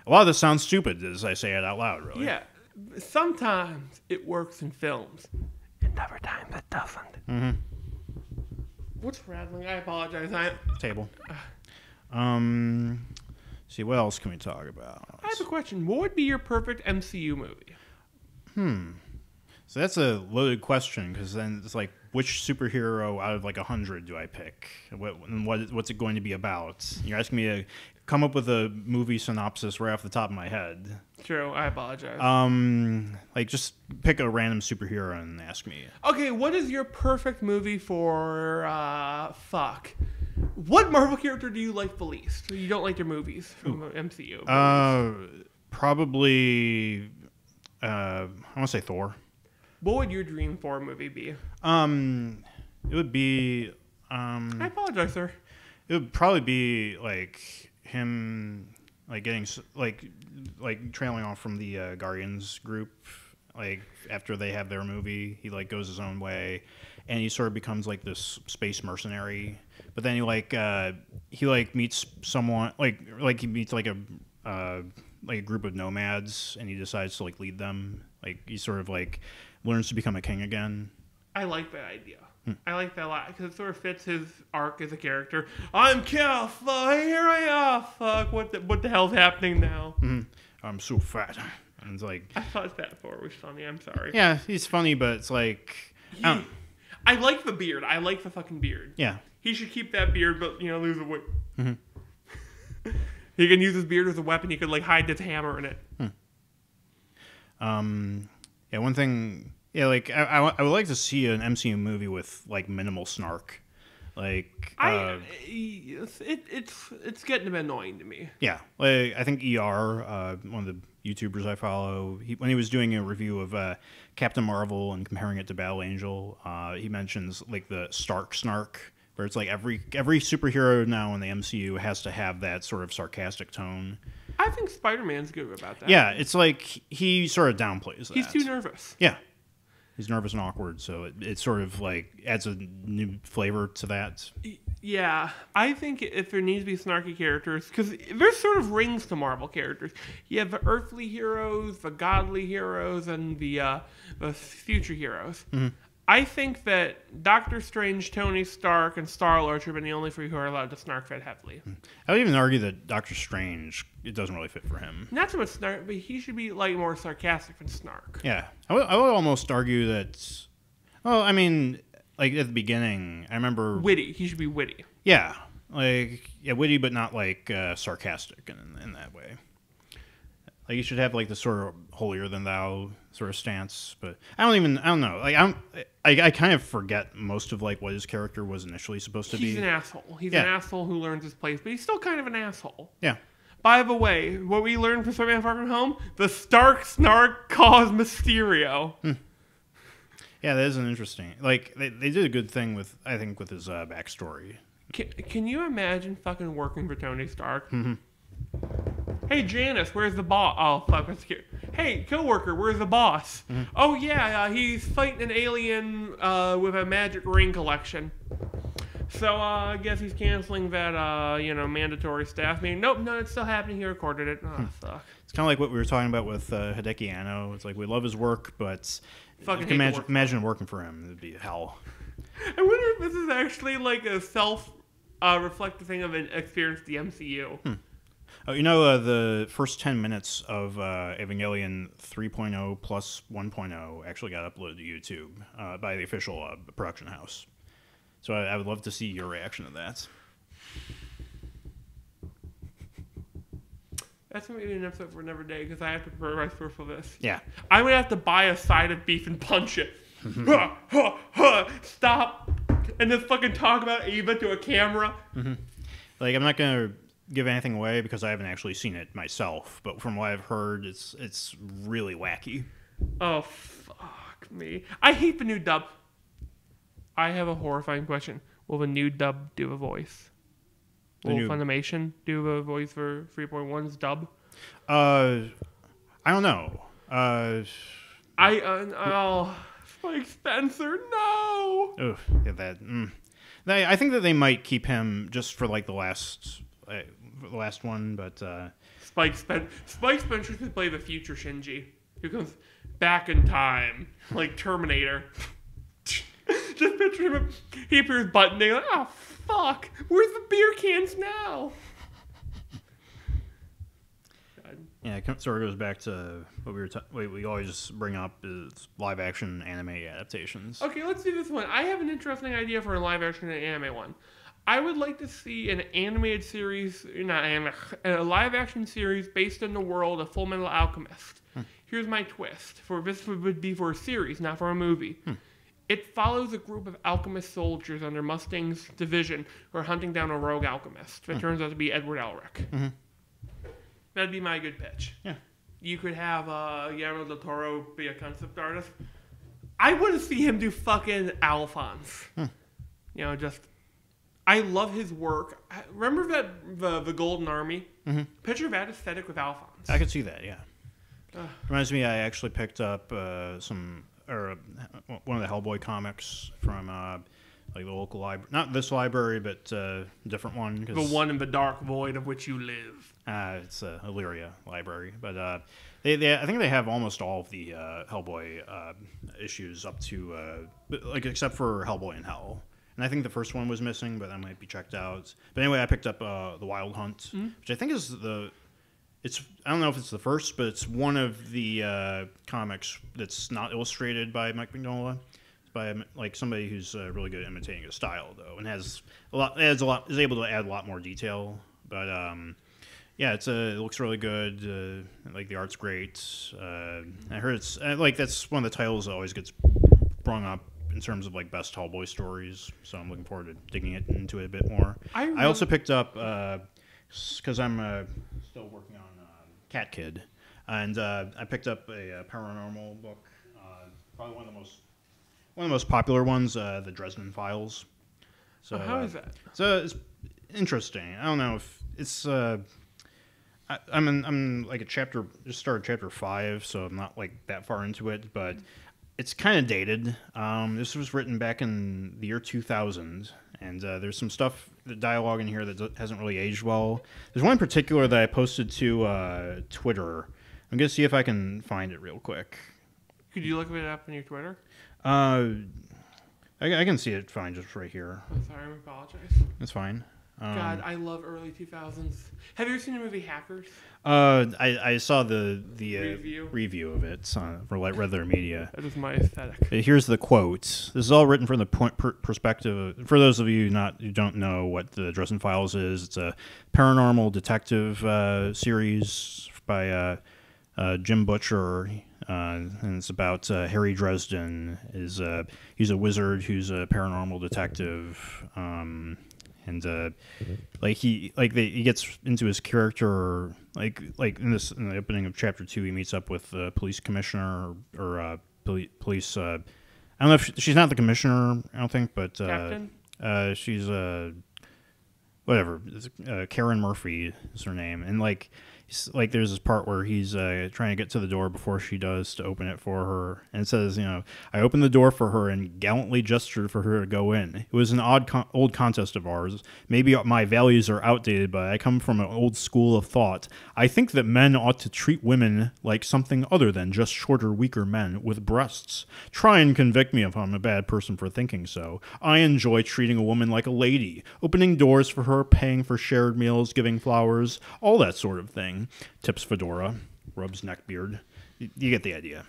C: A lot of this sounds stupid as I say it out loud, really.
B: Yeah. Sometimes it works in films, and other times it doesn't.
C: Mm-hmm.
B: What's rattling? I apologize.
C: Table. See, what else can we talk about?
B: I have a question. What would be your perfect MCU movie?
C: So that's a loaded question, because then it's like, which superhero out of 100 do I pick? What's it going to be about? You're asking me to come up with a movie synopsis right off the top of my head.
B: True, I apologize.
C: Just pick a random superhero and ask me.
B: Okay, what is your perfect movie for, What Marvel character do you like the least? You don't like their movies from the MCU?
C: Probably, I want to say Thor.
B: What would your dream Thor movie be?
C: It would be.
B: I apologize, sir.
C: It would probably be him, getting trailing off from the Guardians group. After they have their movie, he goes his own way, and he sort of becomes this space mercenary. But then he meets someone he meets a group of nomads, and he decides to lead them. He sort of learns to become a king again.
B: I like that idea. I like that a lot because it sort of fits his arc as a character. I'm Cal. Here I am. Fuck. What the hell's happening now?
C: Mm-hmm. I'm so fat. And it's
B: I thought that Thor was funny. I'm sorry.
C: Yeah, he's funny, but it's
B: I like the beard. I like the fucking beard.
C: Yeah.
B: He should keep that beard, but lose the weight.
C: Mm-hmm.
B: He can use his beard as a weapon. He could hide his hammer in it.
C: Yeah, one thing. Yeah, like I would like to see an MCU movie with like minimal snark. Like
B: it's getting a bit annoying to me.
C: Yeah, like I think one of the YouTubers I follow, when he was doing a review of Captain Marvel and comparing it to Battle Angel, he mentions like the Stark snark, where it's like every superhero now in the MCU has to have that sort of sarcastic tone.
B: I think Spider-Man's good about that.
C: Yeah, it's like he sort of downplays that.
B: He's too nervous.
C: Yeah. He's nervous and awkward, so it sort of like adds a new flavor to that.
B: Yeah, I think if there needs to be snarky characters, because there's sort of rings to Marvel characters. You have the earthly heroes, the godly heroes, and the future heroes. Mm-hmm. I think that Doctor Strange, Tony Stark, and Star-Lord have been the only three who are allowed to snark that heavily.
C: I would even argue that Doctor Strange, it doesn't really fit for him.
B: Not so much snark, but he should be like more sarcastic than snark.
C: Yeah, I would almost argue that. Well, I mean, like at the beginning, I remember
B: witty. He should be witty.
C: Yeah, witty, but not like sarcastic in that way. Like you should have like the sort of holier than thou sort of stance, but I don't know. Like I kind of forget most of like what his character was initially supposed to be.
B: He's an asshole. He's an asshole who learns his place, but he's still kind of an asshole.
C: Yeah.
B: By the way, what we learned from Spider-Man Far From Home, the Stark snark caused Mysterio.
C: Yeah, that is an interesting. Like they did a good thing with his backstory.
B: Can you imagine fucking working for Tony Stark? Mm-hmm. Hey, Janice, where's the boss? Oh, fuck, that's cute. Hey, coworker, where's the boss? Mm-hmm. Oh, yeah, he's fighting an alien with a magic ring collection. So, I guess he's canceling that, mandatory staff meeting. Nope, no, it's still happening. He recorded it. Oh, fuck.
C: It's kind of like what we were talking about with Hideki Anno. It's like, we love his work, but
B: fucking
C: imagine working for him. It'd be hell.
B: I wonder if this is actually like a self-reflective thing of an experience the MCU.
C: Oh, the first 10 minutes of Evangelion 3.0 plus 1.0 actually got uploaded to YouTube by the official production house. So I would love to see your reaction to that.
B: That's going to be an episode for another day because I have to prepare myself for this.
C: Yeah.
B: I'm going to have to buy a side of beef and punch it. Stop. And then fucking talk about Ava to a camera. Mm-hmm.
C: Like, I'm not going to give anything away because I haven't actually seen it myself, but from what I've heard, it's really wacky.
B: Oh, fuck me. I hate the new dub. I have a horrifying question. Will the new dub do a voice? Will Funimation do a voice for 3.1's dub?
C: I don't know.
B: Spike Spencer, no!
C: Ugh, yeah, that. I think that they might keep him just for like the last one, but
B: Spike Spencer could play the future Shinji, who comes back in time, like Terminator. Just picture him. He appears buttoning, like, oh fuck, where's the beer cans now?
C: Yeah, it sort of goes back to what we always bring up is live action anime adaptations.
B: Okay, let's do this one. I have an interesting idea for a live action anime one. I would like to see an animated series, a live action series based in the world of Full Metal Alchemist. Here's my twist. This would be for a series, not for a movie. It follows a group of alchemist soldiers under Mustang's division who are hunting down a rogue alchemist. That turns out to be Edward Elric. Mm-hmm. That'd be my good pitch.
C: Yeah.
B: You could have Guillermo del Toro be a concept artist. I want to see him do fucking Alphonse. I love his work. Remember that the Golden Army? Mm-hmm. Picture that aesthetic with Alphonse.
C: I could see that, yeah. Reminds me, I actually picked up one of the Hellboy comics from like the local library. Not this library, but a different one.
B: The one in the dark void of which you live.
C: It's Illyria Library. But I think they have almost all of the Hellboy issues up to, except for Hellboy in Hell. And I think the first one was missing, but that might be checked out. But anyway, I picked up The Wild Hunt, which I think is I don't know if it's the first, but it's one of the comics that's not illustrated by Mike Mignola. It's by somebody who's really good at imitating his style, though, and is able to add a lot more detail. But Yeah, it looks really good. Like the art's great. I heard it's like that's one of the titles that always gets brung up in terms of like best Tallboy stories. So I'm looking forward to digging into it a bit more. I also picked up because I'm still working on Cat Kid, and I picked up a paranormal book. Probably one of the most popular ones, the Dresden Files. So
B: how is that?
C: So it's interesting. I don't know if it's. I'm like just started chapter 5, so I'm not like that far into it, but it's kind of dated. This was written back in the year 2000, and there's some stuff, the dialogue in here that hasn't really aged well. There's one in particular that I posted to Twitter. I'm gonna see if I can find it real quick.
B: Could you look it up on your Twitter?
C: I can see it fine just right here.
B: I'm sorry, I apologize.
C: That's fine.
B: God, I love early 2000s. Have you ever seen the movie Hackers?
C: I saw the review of it for Leather Media.
B: That is my aesthetic.
C: Here's the quote. This is all written from the perspective of, for those of you who don't know what the Dresden Files is. It's a paranormal detective series by Jim Butcher. And it's about Harry Dresden. He's a wizard who's a paranormal detective, and he gets into his character like in the opening of chapter 2. He meets up with the police commissioner or police. I don't know if she's not the commissioner. I don't think, but
B: Captain.
C: She's whatever. Karen Murphy is her name, and like there's this part where he's trying to get to the door before she does to open it for her, and it says, I opened the door for her and gallantly gestured for her to go in. It was an old contest of ours. Maybe my values are outdated, but I come from an old school of thought. I think that men ought to treat women like something other than just shorter, weaker men with breasts. Try and convict me if I'm a bad person for thinking so. I enjoy treating a woman like a lady, opening doors for her, paying for shared meals, giving flowers, all that sort of thing. Tips fedora, rubs neckbeard. You get the idea.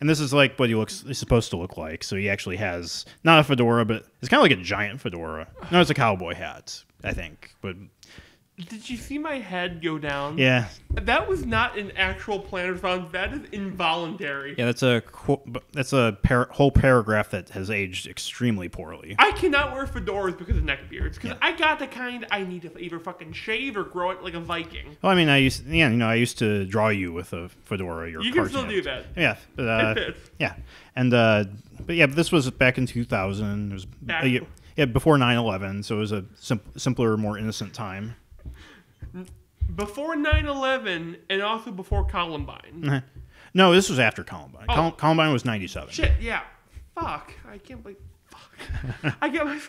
C: And this is like what he's supposed to look like. So he actually has not a fedora, but it's kind of like a giant fedora. No, it's a cowboy hat, I think. But
B: did you see my head go down?
C: Yeah.
B: That was not an actual planned response. That is involuntary.
C: Yeah, that's a whole paragraph that has aged extremely poorly.
B: I cannot wear fedoras because of neckbeards. Because I got the kind I need to either fucking shave or grow it like a Viking.
C: Well, I mean, I used to draw you with a fedora.
B: You can still do that.
C: Yeah, but,
B: it fits.
C: Yeah, and but this was back in 2000. It was before 9/11, so it was a simpler, more innocent time.
B: Before 9/11 and also before Columbine.
C: No, this was after Columbine.
B: Oh.
C: Columbine was 97.
B: Shit, yeah. Fuck. I can't believe. Fuck. I get my.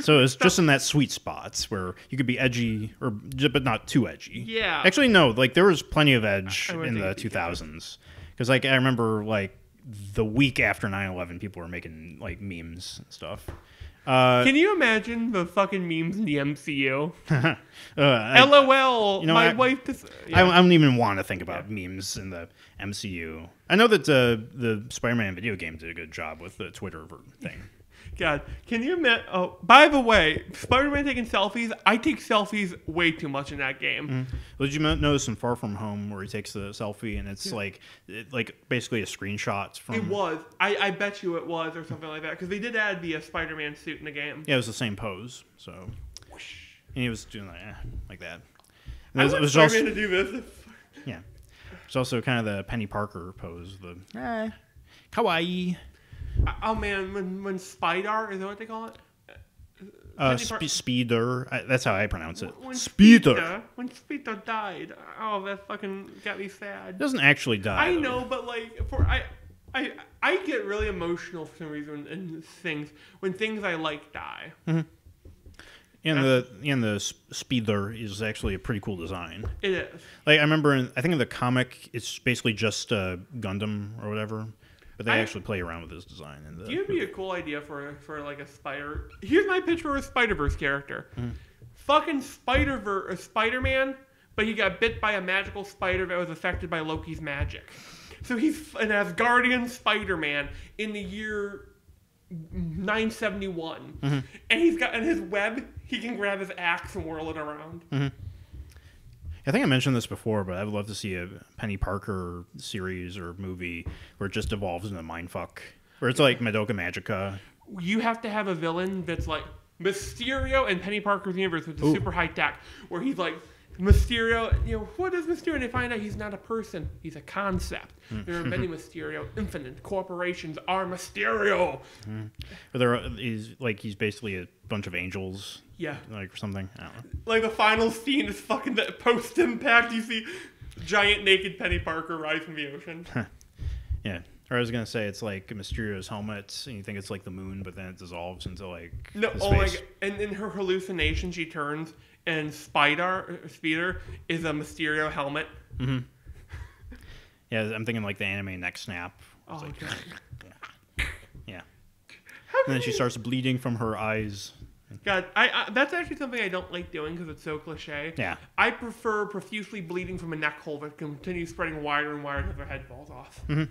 C: So it's just in that sweet spot where you could be edgy, but not too edgy.
B: Yeah.
C: Actually, no. Like there was plenty of edge in the 2000s, because I remember the week after 9/11, people were making memes and stuff.
B: Can you imagine the fucking memes in the MCU? LOL. My wife.
C: I don't even want to think about memes in the MCU. I know that the Spider-Man video game did a good job with the Twitter thing.
B: God, can you imagine? Oh, by the way, Spider-Man taking selfies. I take selfies way too much in that game.
C: Mm-hmm. Well, did you notice in Far From Home where he takes the selfie and it's like basically a screenshot from?
B: It was. I bet you it was or something like that because they did add the Spider-Man suit in the game.
C: Yeah, it was the same pose. So, and he was doing like that. And
B: I want Spider-Man to do this.
C: Yeah, it's also kind of the Penny Parker pose. The kawaii.
B: Oh man, when Spider, is that what they call it?
C: Speeder. That's how I pronounce it.
B: When
C: Speeder.
B: When Speeder died, oh, that fucking got me sad.
C: He doesn't actually die.
B: I know, but I get really emotional for some reason in things when things I like die.
C: Mm-hmm. And the Speeder is actually a pretty cool design.
B: It is.
C: I remember I think in the comic it's basically just Gundam or whatever. But they actually play around with this design.
B: It'd be a cool idea for like a spider. Here's my pitch for a Spider-Verse character. Mm. Fucking Spider-Man, but he got bit by a magical spider that was affected by Loki's magic. So he's an Asgardian Spider-Man in the year 971. Mm-hmm. And he's got in his web, he can grab his axe and whirl it around.
C: Mm-hmm. I think I mentioned this before, but I would love to see a Penny Parker series or movie where it just evolves into mindfuck, where it's like Madoka Magica.
B: You have to have a villain that's like Mysterio and Penny Parker's universe, which is super high tech, where he's like Mysterio. What is Mysterio? And they find out he's not a person; he's a concept. There are many Mysterio. Infinite corporations are Mysterio.
C: But he's basically a bunch of angels.
B: Yeah,
C: like something. I don't know.
B: Like the final scene is fucking that post impact. You see giant naked Penny Parker rise from the ocean.
C: Yeah. Or I was gonna say it's like Mysterio's helmet, and you think it's like the moon, but then it dissolves into like
B: no.
C: his
B: Oh
C: face.
B: my god! And in her hallucination, she turns, and Speeder is a Mysterio helmet.
C: Mm-hmm. Yeah, I'm thinking like the anime Neck Snap.
B: Oh
C: like,
B: god!
C: Yeah. And then she starts bleeding from her eyes.
B: God, I that's actually something I don't like doing because it's so cliche.
C: Yeah.
B: I prefer profusely bleeding from a neck hole that continues spreading wider and wider until their head falls off.
C: Mm-hmm.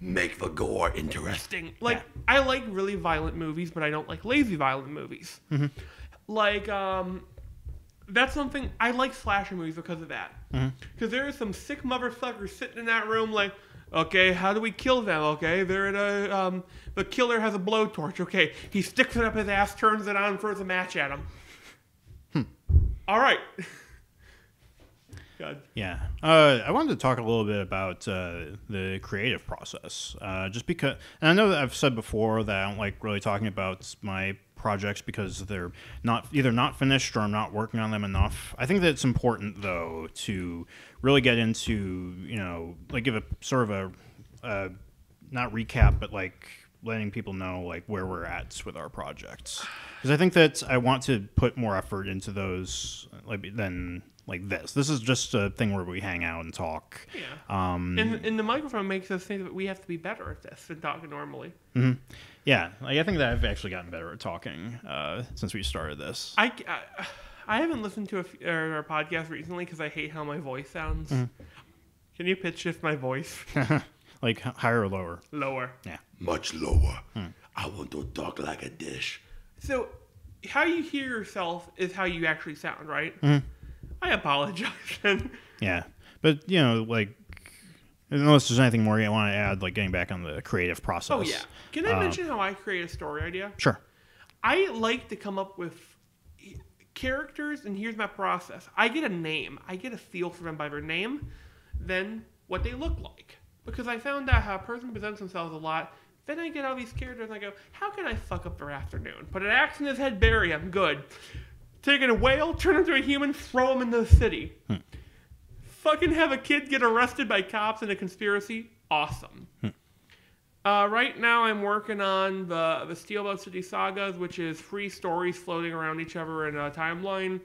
B: Make the gore interesting. Like,
C: Yeah.
B: I like really violent movies, but I don't like lazy violent movies.
C: Mm-hmm.
B: Like, that's something, I like slasher movies because of that. Because there are some sick motherfuckers sitting in that room like, okay, how do we kill them? Okay, they're in a, the killer has a blowtorch. Okay, he sticks it up his ass, turns it on, throws a match at him. All right. God.
C: Yeah. I wanted to talk a little bit about the creative process. Just because, and I know that I've said before that I don't like really talking about my projects because they're either not finished or I'm not working on them enough. I think that it's important, though, to really get into, like give a sort of a, not recap, but like letting people know like where we're at with our projects. Because I think that I want to put more effort into those than like this. This is just a thing where we hang out and talk.
B: Yeah. And the microphone makes us think that we have to be better at this than talking normally.
C: Mm-hmm. Yeah, I think that I've actually gotten better at talking since we started this.
B: I haven't listened to our podcast recently because I hate how my voice sounds. Mm-hmm. Can you pitch shift my voice?
C: Like higher or lower?
B: Lower.
C: Yeah.
D: Much lower. I want to talk like a dish.
B: So, how you hear yourself is how you actually sound, right?
C: Mm-hmm.
B: I apologize.
C: Yeah, but like, unless there's anything more you want to add, like getting back on the creative process.
B: Oh yeah. Can I mention how I create a story idea?
C: Sure.
B: I like to come up with characters, and here's my process. I get a name. I get a feel for them by their name, then what they look like. Because I found out how a person presents themselves a lot. Then I get all these characters and I go, how can I fuck up their afternoon? Put an axe in his head, bury him, good. Take a whale, turn him into a human, throw him in the city. Fucking have a kid get arrested by cops in a conspiracy, awesome. Right now I'm working on the Steelboat City Sagas, which is 3 stories floating around each other in a timeline.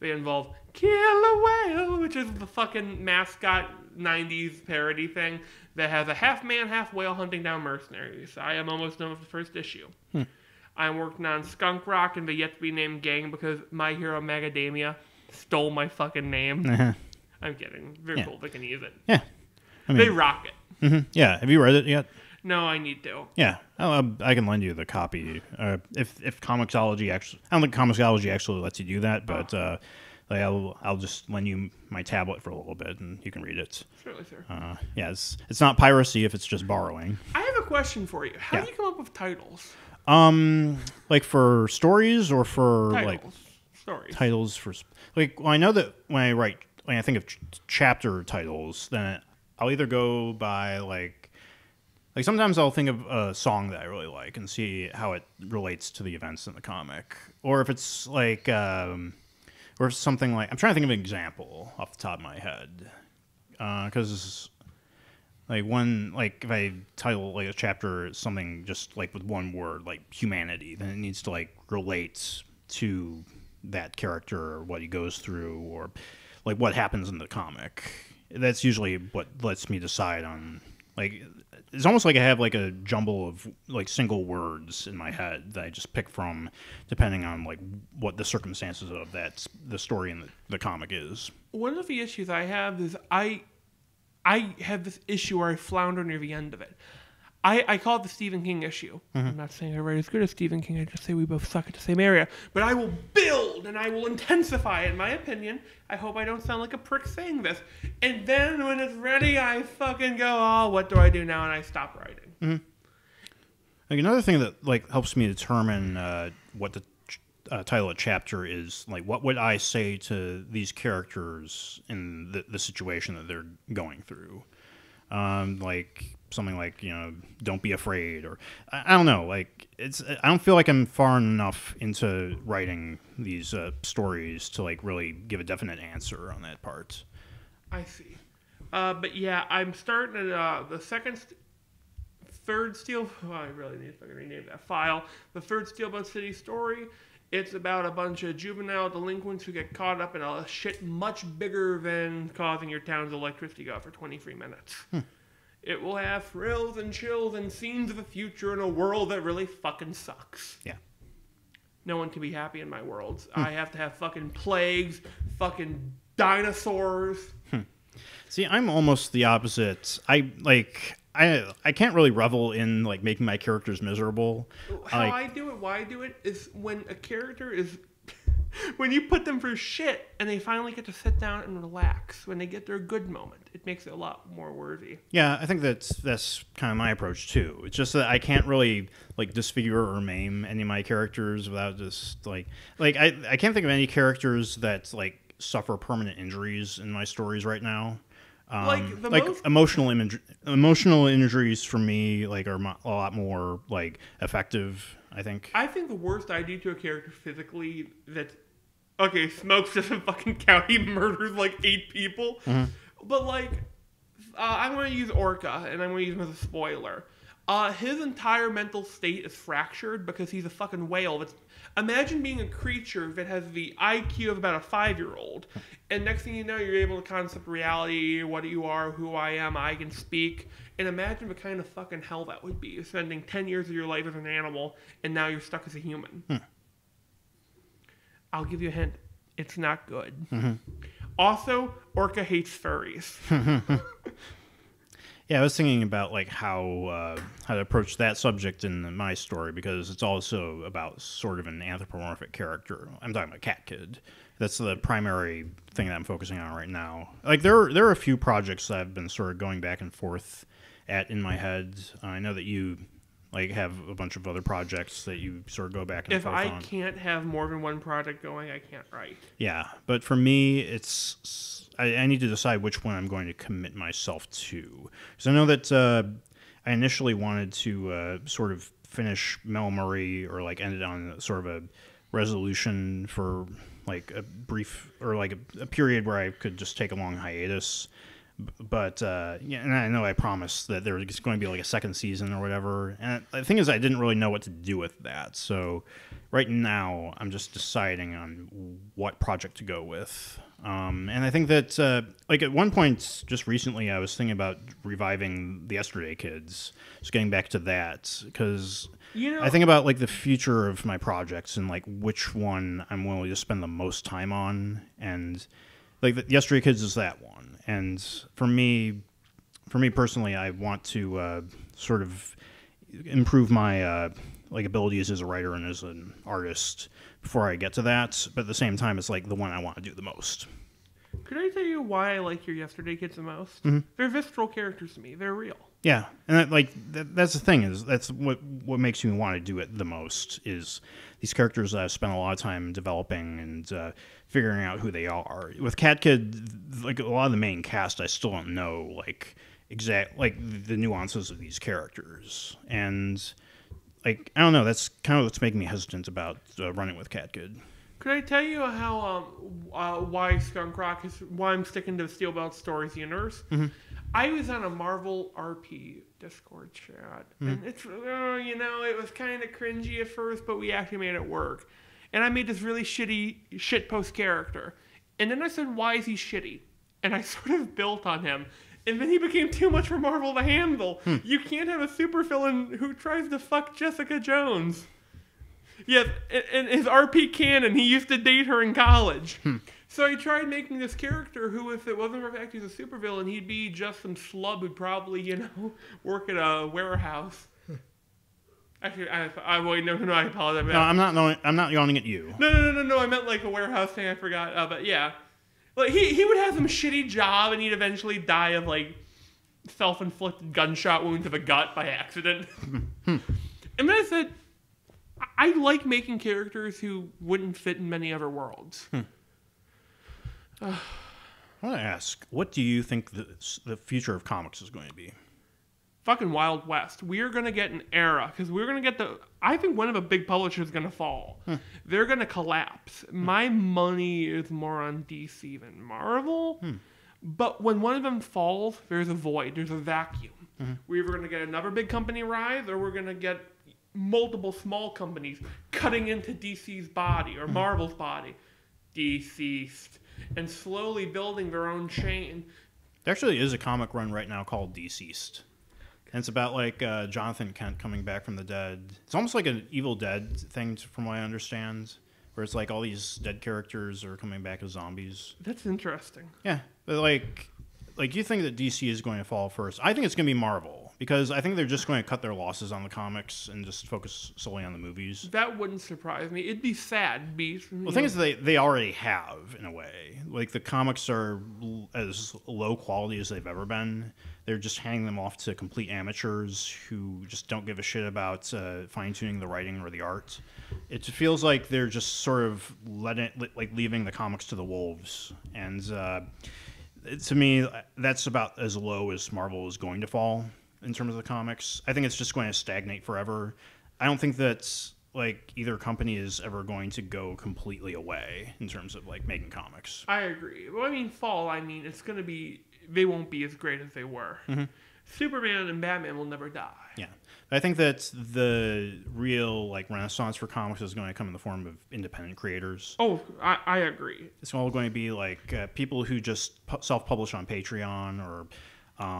B: They involve Kill a Whale, which is the fucking mascot 90s parody thing that has a half man, half whale hunting down mercenaries. I am almost done with the first issue. I'm working on Skunk Rock and the yet-to-be-named gang because My Hero Macadamia stole my fucking name. I'm kidding. They're cool. They can use it.
C: Yeah.
B: They rock it.
C: Mm-hmm. Yeah. Have you read it yet?
B: No, I need to.
C: Yeah. I can lend you the copy. If Comixology actually... I don't think Comixology actually lets you do that, but I'll just lend you my tablet for a little bit and you can read it.
B: Certainly, sir.
C: Yeah, it's not piracy if it's just borrowing.
B: I have a question for you. How do you come up with titles?
C: Like for stories or for
B: Stories.
C: Titles for I know that when I think of chapter titles, then I'll either go by like sometimes I'll think of a song that I really like and see how it relates to the events in the comic, or if it's like or if something like I'm trying to think of an example off the top of my head, because. If I title like a chapter something just like with one word, like humanity, then it needs to like relate to that character or what he goes through or like what happens in the comic. That's usually what lets me decide on like, it's almost like I have like a jumble of like single words in my head that I just pick from depending on like what the circumstances of the story in the comic is.
B: One of the issues I have is I have this issue where I flounder near the end of it. I call it the Stephen King issue. I'm not saying I write as good as Stephen King. I just say we both suck at the same area. But I will build and I will intensify, in my opinion. I hope I don't sound like a prick saying this. And then when it's ready, I fucking go, oh, what do I do now? And I stop writing.
C: Like another thing that like helps me determine what the title of chapter is, like what would I say to these characters in the situation that they're going through. Like something like, you know, don't be afraid, or I don't know, like I don't feel like I'm far enough into writing these stories to like really give a definite answer on that part.
B: I see. But yeah, I'm starting at the third Steel... Oh, I really need to fucking rename that file. The third Steelboat City story. It's about a bunch of juvenile delinquents who get caught up in a shit much bigger than causing your town's electricity go out for 23 minutes. It will have thrills and chills and scenes of the future in a world that really fucking sucks.
C: Yeah.
B: No one can be happy in my worlds. I have to have fucking plagues, fucking dinosaurs.
C: See, I'm almost the opposite. I can't really revel in like making my characters miserable.
B: How I do it, why I do it, is when a character is... when you put them through shit and they finally get to sit down and relax, when they get their good moment, it makes it a lot more worthy.
C: Yeah, I think that's kind of my approach too. It's just that I can't really like disfigure or maim any of my characters without just like I can't think of any characters that like suffer permanent injuries in my stories right now. Emotional injuries for me like are a lot more like effective, I think.
B: I think the worst I do to a character physically okay, Smokes doesn't fucking count. He murders like 8 people. But like, I'm going to use Orca, and I'm going to use him as a spoiler. His entire mental state is fractured because he's a fucking whale. Imagine being a creature that has the IQ of about a 5-year-old, and next thing you know, you're able to concept reality, what you are, who I am, I can speak, and imagine the kind of fucking hell that would be. You're spending 10 years of your life as an animal, and now you're stuck as a human. I'll give you a hint. It's not good. Also, Orca hates furries.
C: Yeah, I was thinking about like how to approach that subject in my story, because it's also about sort of an anthropomorphic character. I'm talking about Cat Kid. That's the primary thing that I'm focusing on right now. Like there are a few projects that I've been sort of going back and forth at in my head. I know that you like have a bunch of other projects that you sort of go back and forth on.
B: If I can't have more than one project going, I can't write.
C: Yeah, but for me, it's I need to decide which one I'm going to commit myself to. Because I know that I initially wanted to sort of finish Mel Murray, or like end it on sort of a resolution for like a brief, or like a period where I could just take a long hiatus. But yeah, and I know I promised that there was going to be like a second season or whatever. And the thing is, I didn't really know what to do with that. So right now, I'm just deciding on what project to go with. And I think that like at one point, just recently, I was thinking about reviving the Yesterday Kids. Just getting back to that, because I think about like the future of my projects and like which one I'm willing to spend the most time on, and like the Yesterday Kids is that one. And for me personally, I want to sort of improve my like abilities as a writer and as an artist before I get to that. But at the same time, it's like the one I want to do the most.
B: Could I tell you why I like your Yesterday Kids the most? They're visceral characters to me. They're real. Yeah,
C: and that's the thing, is that's what makes me want to do it the most, is these characters that I've spent a lot of time developing and figuring out who they are. With Cat Kid, like a lot of the main cast, I still don't know like the nuances of these characters, and like I don't know. That's kind of what's making me hesitant about running with Cat Kid.
B: Could I tell you how why Skunk Rock is why I'm sticking to Steelboat Stories Universe? I was on a Marvel RP Discord chat, and it's it was kind of cringy at first, but we actually made it work. And I made this really shitty shitpost character, and then I said, "Why is he shitty?" And I sort of built on him, and then he became too much for Marvel to handle. You can't have a supervillain who tries to fuck Jessica Jones. Yes, in his RP canon, he used to date her in college. So he tried making this character who, if it wasn't for the fact he's a supervillain, he'd be just some slub who'd probably, work at a warehouse. Actually, wait, no, I apologize.
C: No, I'm not yawning at you.
B: No, I meant like a warehouse thing, I forgot. But yeah. Like, he would have some shitty job, and he'd eventually die of, like, self-inflicted gunshot wounds to the gut by accident. And then I said, I like making characters who wouldn't fit in many other worlds.
C: I want to ask, what do you think the future of comics is going to be?
B: Fucking Wild West. We are going to get an era, because we're going to get I think one of the big publishers is going to fall. They're going to collapse. My money is more on DC than Marvel. But when one of them falls, there's a void. There's a vacuum. We're either going to get another big company rise, or we're going to get multiple small companies cutting into DC's body or Marvel's body. Deceased. And slowly building their own chain.
C: There actually is a comic run right now called Deceased. And it's about, like, Jonathan Kent coming back from the dead. It's almost like an Evil Dead thing, from what I understand, where it's like all these dead characters are coming back as zombies.
B: That's interesting.
C: Yeah, but like you think that DC is going to fall first. I think it's going to be Marvel, because I think they're just going to cut their losses on the comics and just focus solely on the movies.
B: That wouldn't surprise me. It'd be sad.
C: Well, the thing is, they already have, in a way. Like, the comics are as low quality as they've ever been. They're just handing them off to complete amateurs who just don't give a shit about fine-tuning the writing or the art. It feels like they're just sort of leaving the comics to the wolves. And to me, that's about as low as Marvel is going to fall in terms of the comics. I think it's just going to stagnate forever. I don't think that, like, either company is ever going to go completely away in terms of, like, making comics.
B: I agree. Well, it's going to be... They won't be as great as they were. Superman and Batman will never die.
C: Yeah. I think that the real, like, renaissance for comics is going to come in the form of independent creators.
B: Oh, I agree.
C: It's all going to be, like, people who just self-publish on Patreon or...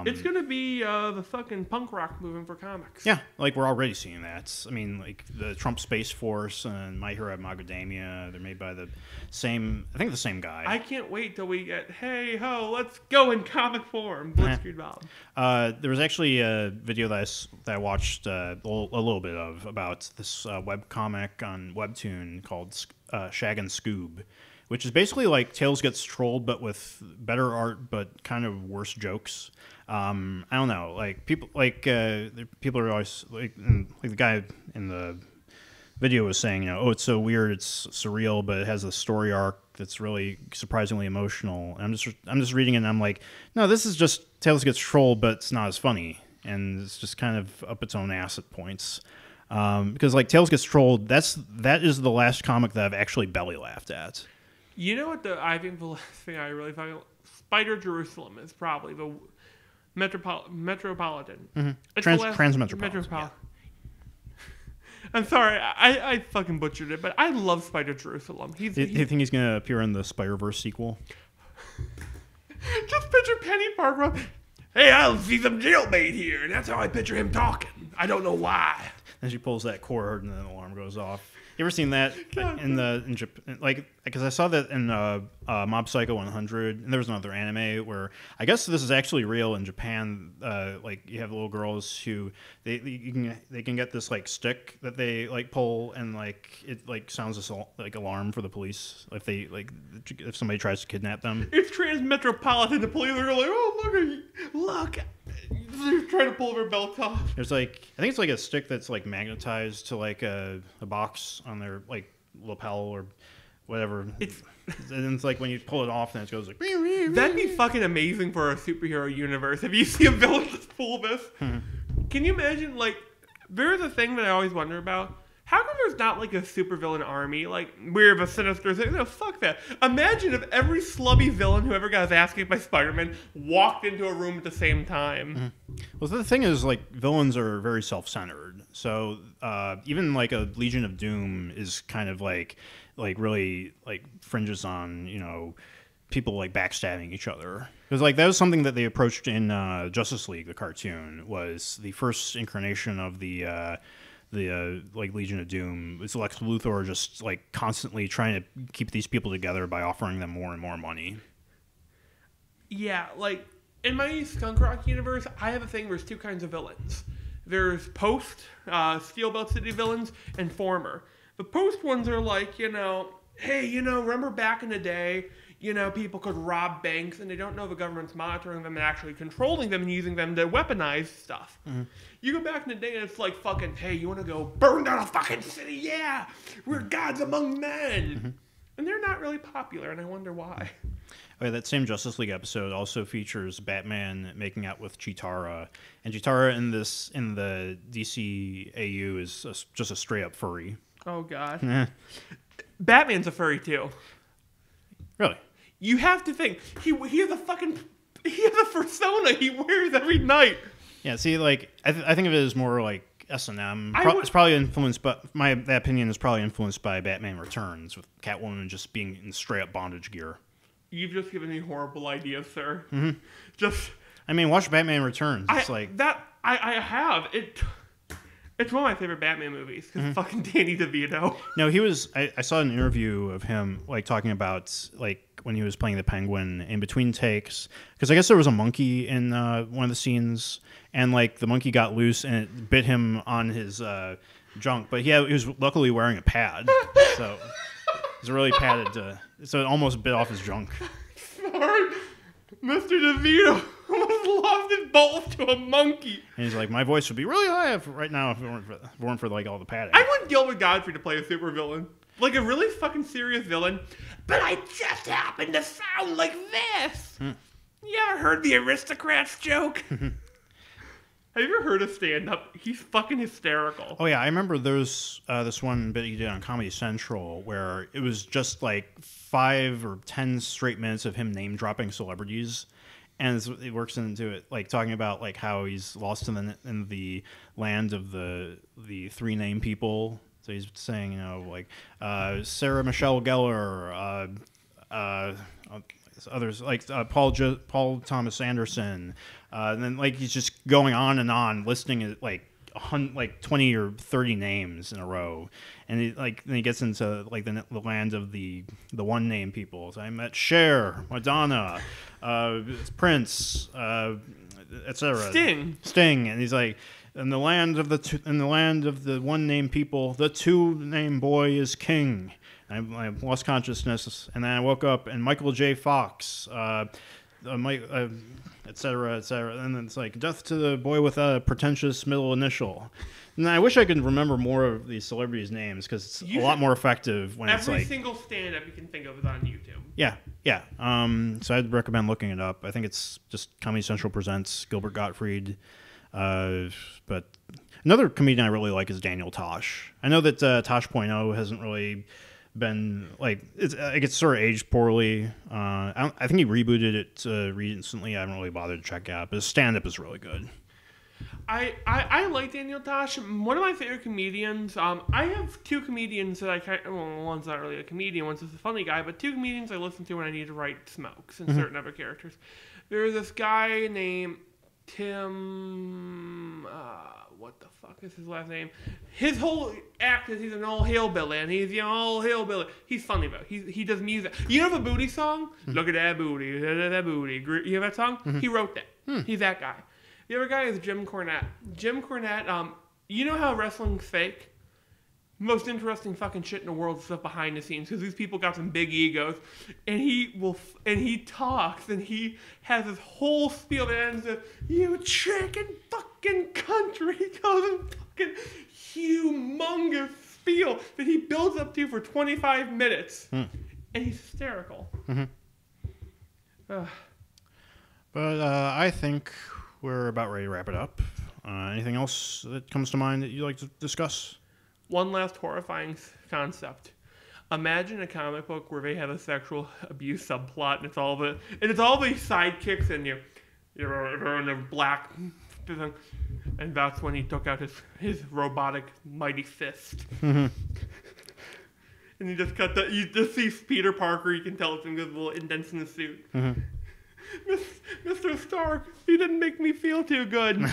B: it's going to be the fucking punk rock movement for comics.
C: Yeah, like, we're already seeing that. I mean, like, the Trump Space Force and My Hero Academia, they're made by the same guy.
B: I can't wait till we get, hey, ho, let's go in comic form. Blitzkrieg Bob.
C: There was actually a video that I watched a little bit of about this webcomic on Webtoon called Shag and Scoob, which is basically like Tails Gets Trolled, but with better art, but kind of worse jokes. I don't know, like people are always like the guy in the video was saying, oh, it's so weird, it's surreal, but it has a story arc that's really surprisingly emotional. And I'm just reading it, and I'm like, no, this is just Tails Gets Trolled, but it's not as funny, and it's just kind of up its own ass at points. Because like Tails Gets Trolled, that is the last comic that I've actually belly laughed at.
B: You know what I think the last thing I really find, Spider Jerusalem is probably the Metropolitan.
C: Mm-hmm. Transmetropolitan.
B: Yeah. I'm sorry, I fucking butchered it, but I love Spider Jerusalem.
C: You think he's going to appear in the Spider-Verse sequel?
B: Just picture Penny Parker. Hey, I'll see some jailbait here, and that's how I picture him talking. I don't know why.
C: Then she pulls that cord, and then the alarm goes off. You ever seen that in Japan? Like, because I saw that in Mob Psycho 100, and there was another anime where I guess this is actually real in Japan. Like, you have little girls who they can get this like stick that they like pull, and like it like sounds this like alarm for the police if somebody tries to kidnap them.
B: It's Transmetropolitan. The police are like, oh look. They're trying to pull their belt off.
C: There's like, I think it's like a stick that's like magnetized to like a box on their like lapel or whatever. And it's like when you pull it off, then it goes like.
B: That'd be fucking amazing for a superhero universe. If you see a villain just pull this, can you imagine? Like, there's a thing that I always wonder about. How come there's not like a supervillain army? Like, we're the Sinister thing. No, fuck that. Imagine if every slubby villain who ever got his ass kicked by Spider-Man walked into a room at the same time.
C: Well, the thing is, like, villains are very self-centered. So even like a Legion of Doom is kind of like really like fringes on, you know, people like backstabbing each other. Because like that was something that they approached in Justice League, the cartoon, was the first incarnation of the the like Legion of Doom. It's Lex Luthor just like constantly trying to keep these people together by offering them more and more money.
B: Yeah, like in my Skunk Rock universe, I have a thing. There's two kinds of villains. There's post Steel Belt City villains and former. The post ones are like, hey, remember back in the day, people could rob banks and they don't know the government's monitoring them and actually controlling them and using them to weaponize stuff. Mm-hmm. You go back in the day and it's like fucking, hey, you want to go burn down a fucking city? Yeah, we're gods among men. Mm-hmm. And they're not really popular, and I wonder why.
C: Oh, yeah, that same Justice League episode also features Batman making out with Chitara, and Chitara in the DCAU is just a straight up furry.
B: Oh God, Batman's a furry too.
C: Really?
B: You have to think he has a persona he wears every night.
C: Yeah, see, like I think of it as more like S&M. It's probably influenced, but that opinion is probably influenced by Batman Returns with Catwoman just being in straight up bondage gear.
B: You've just given me horrible ideas, sir.
C: Mm-hmm. Watch Batman Returns. It's
B: I have it. It's one of my favorite Batman movies because fucking Danny DeVito.
C: No, he was. I saw an interview of him like talking about like when he was playing the Penguin in between takes, because I guess there was a monkey in one of the scenes, and like the monkey got loose and it bit him on his junk, but he was luckily wearing a pad, so it was really padded, so it almost bit off his junk.
B: Sorry, Mr. DeVito almost lost his balls to a monkey.
C: And he's like, my voice would be really high right now if it weren't for like all the padding.
B: I want Gilbert Gottfried to play a supervillain. Like a really fucking serious villain. But I just happen to sound like this. You ever heard the Aristocrats joke? Have you ever heard of stand-up? He's fucking hysterical.
C: Oh, yeah. I remember there's this one bit he did on Comedy Central where it was just like 5 or 10 straight minutes of him name-dropping celebrities. And it works into it, like talking about like how he's lost in the land of the 3 name people. So he's saying, like Sarah Michelle Gellar, others like Paul Thomas Anderson, and then like he's just going on listing like 20 or 30 names in a row, and then he gets into like the land of the 1 name people. So I met Cher, Madonna, Prince, etc. Sting, and he's like, in the land of the 1 name people, the 2 name boy is king. I lost consciousness, and then I woke up, and Michael J. Fox, etc., etc. And then it's like, death to the boy with a pretentious middle initial. And I wish I could remember more of these celebrities' names because it's a lot more effective when it's like
B: every single stand-up you can think of is on YouTube.
C: Yeah. So I'd recommend looking it up. I think it's just Comedy Central presents Gilbert Gottfried. But another comedian I really like is Daniel Tosh. I know that Tosh.0 hasn't really been like it's sort of aged poorly. I think he rebooted it recently. I haven't really bothered to check out, but his stand-up is really good.
B: I like Daniel Tosh. One of my favorite comedians. I have 2 comedians that one's not really a comedian, one's just a funny guy, but 2 comedians I listen to when I need to write smokes and certain other characters. There's this guy named Tim, what the fuck is his last name? His whole act is he's an old hillbilly, and he's all hillbilly. He's funny though. He does music. You know the booty song? Look at that booty, look at that booty. You hear that song? He wrote that. He's that guy. The other guy is Jim Cornette. Jim Cornette, you know how wrestling's fake? Most interesting fucking shit in the world is stuff behind the scenes because these people got some big egos, and he talks and he has this whole spiel that ends with "you chicken fucking country." He goes in fucking humongous spiel that he builds up to for 25 minutes, and he's hysterical.
C: But I think we're about ready to wrap it up. Anything else that comes to mind that you'd like to discuss?
B: One last horrifying concept. Imagine a comic book where they have a sexual abuse subplot, and it's all the sidekicks, and you're in a black, and that's when he took out his robotic mighty fist. And you just see Peter Parker. You can tell it's in his little indents in the suit. Mr. Stark, you didn't make me feel too good.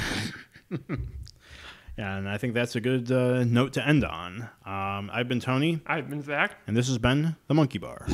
C: And I think that's a good note to end on. I've been Tony.
B: I've been Zach.
C: And this has been The Monkey Bar.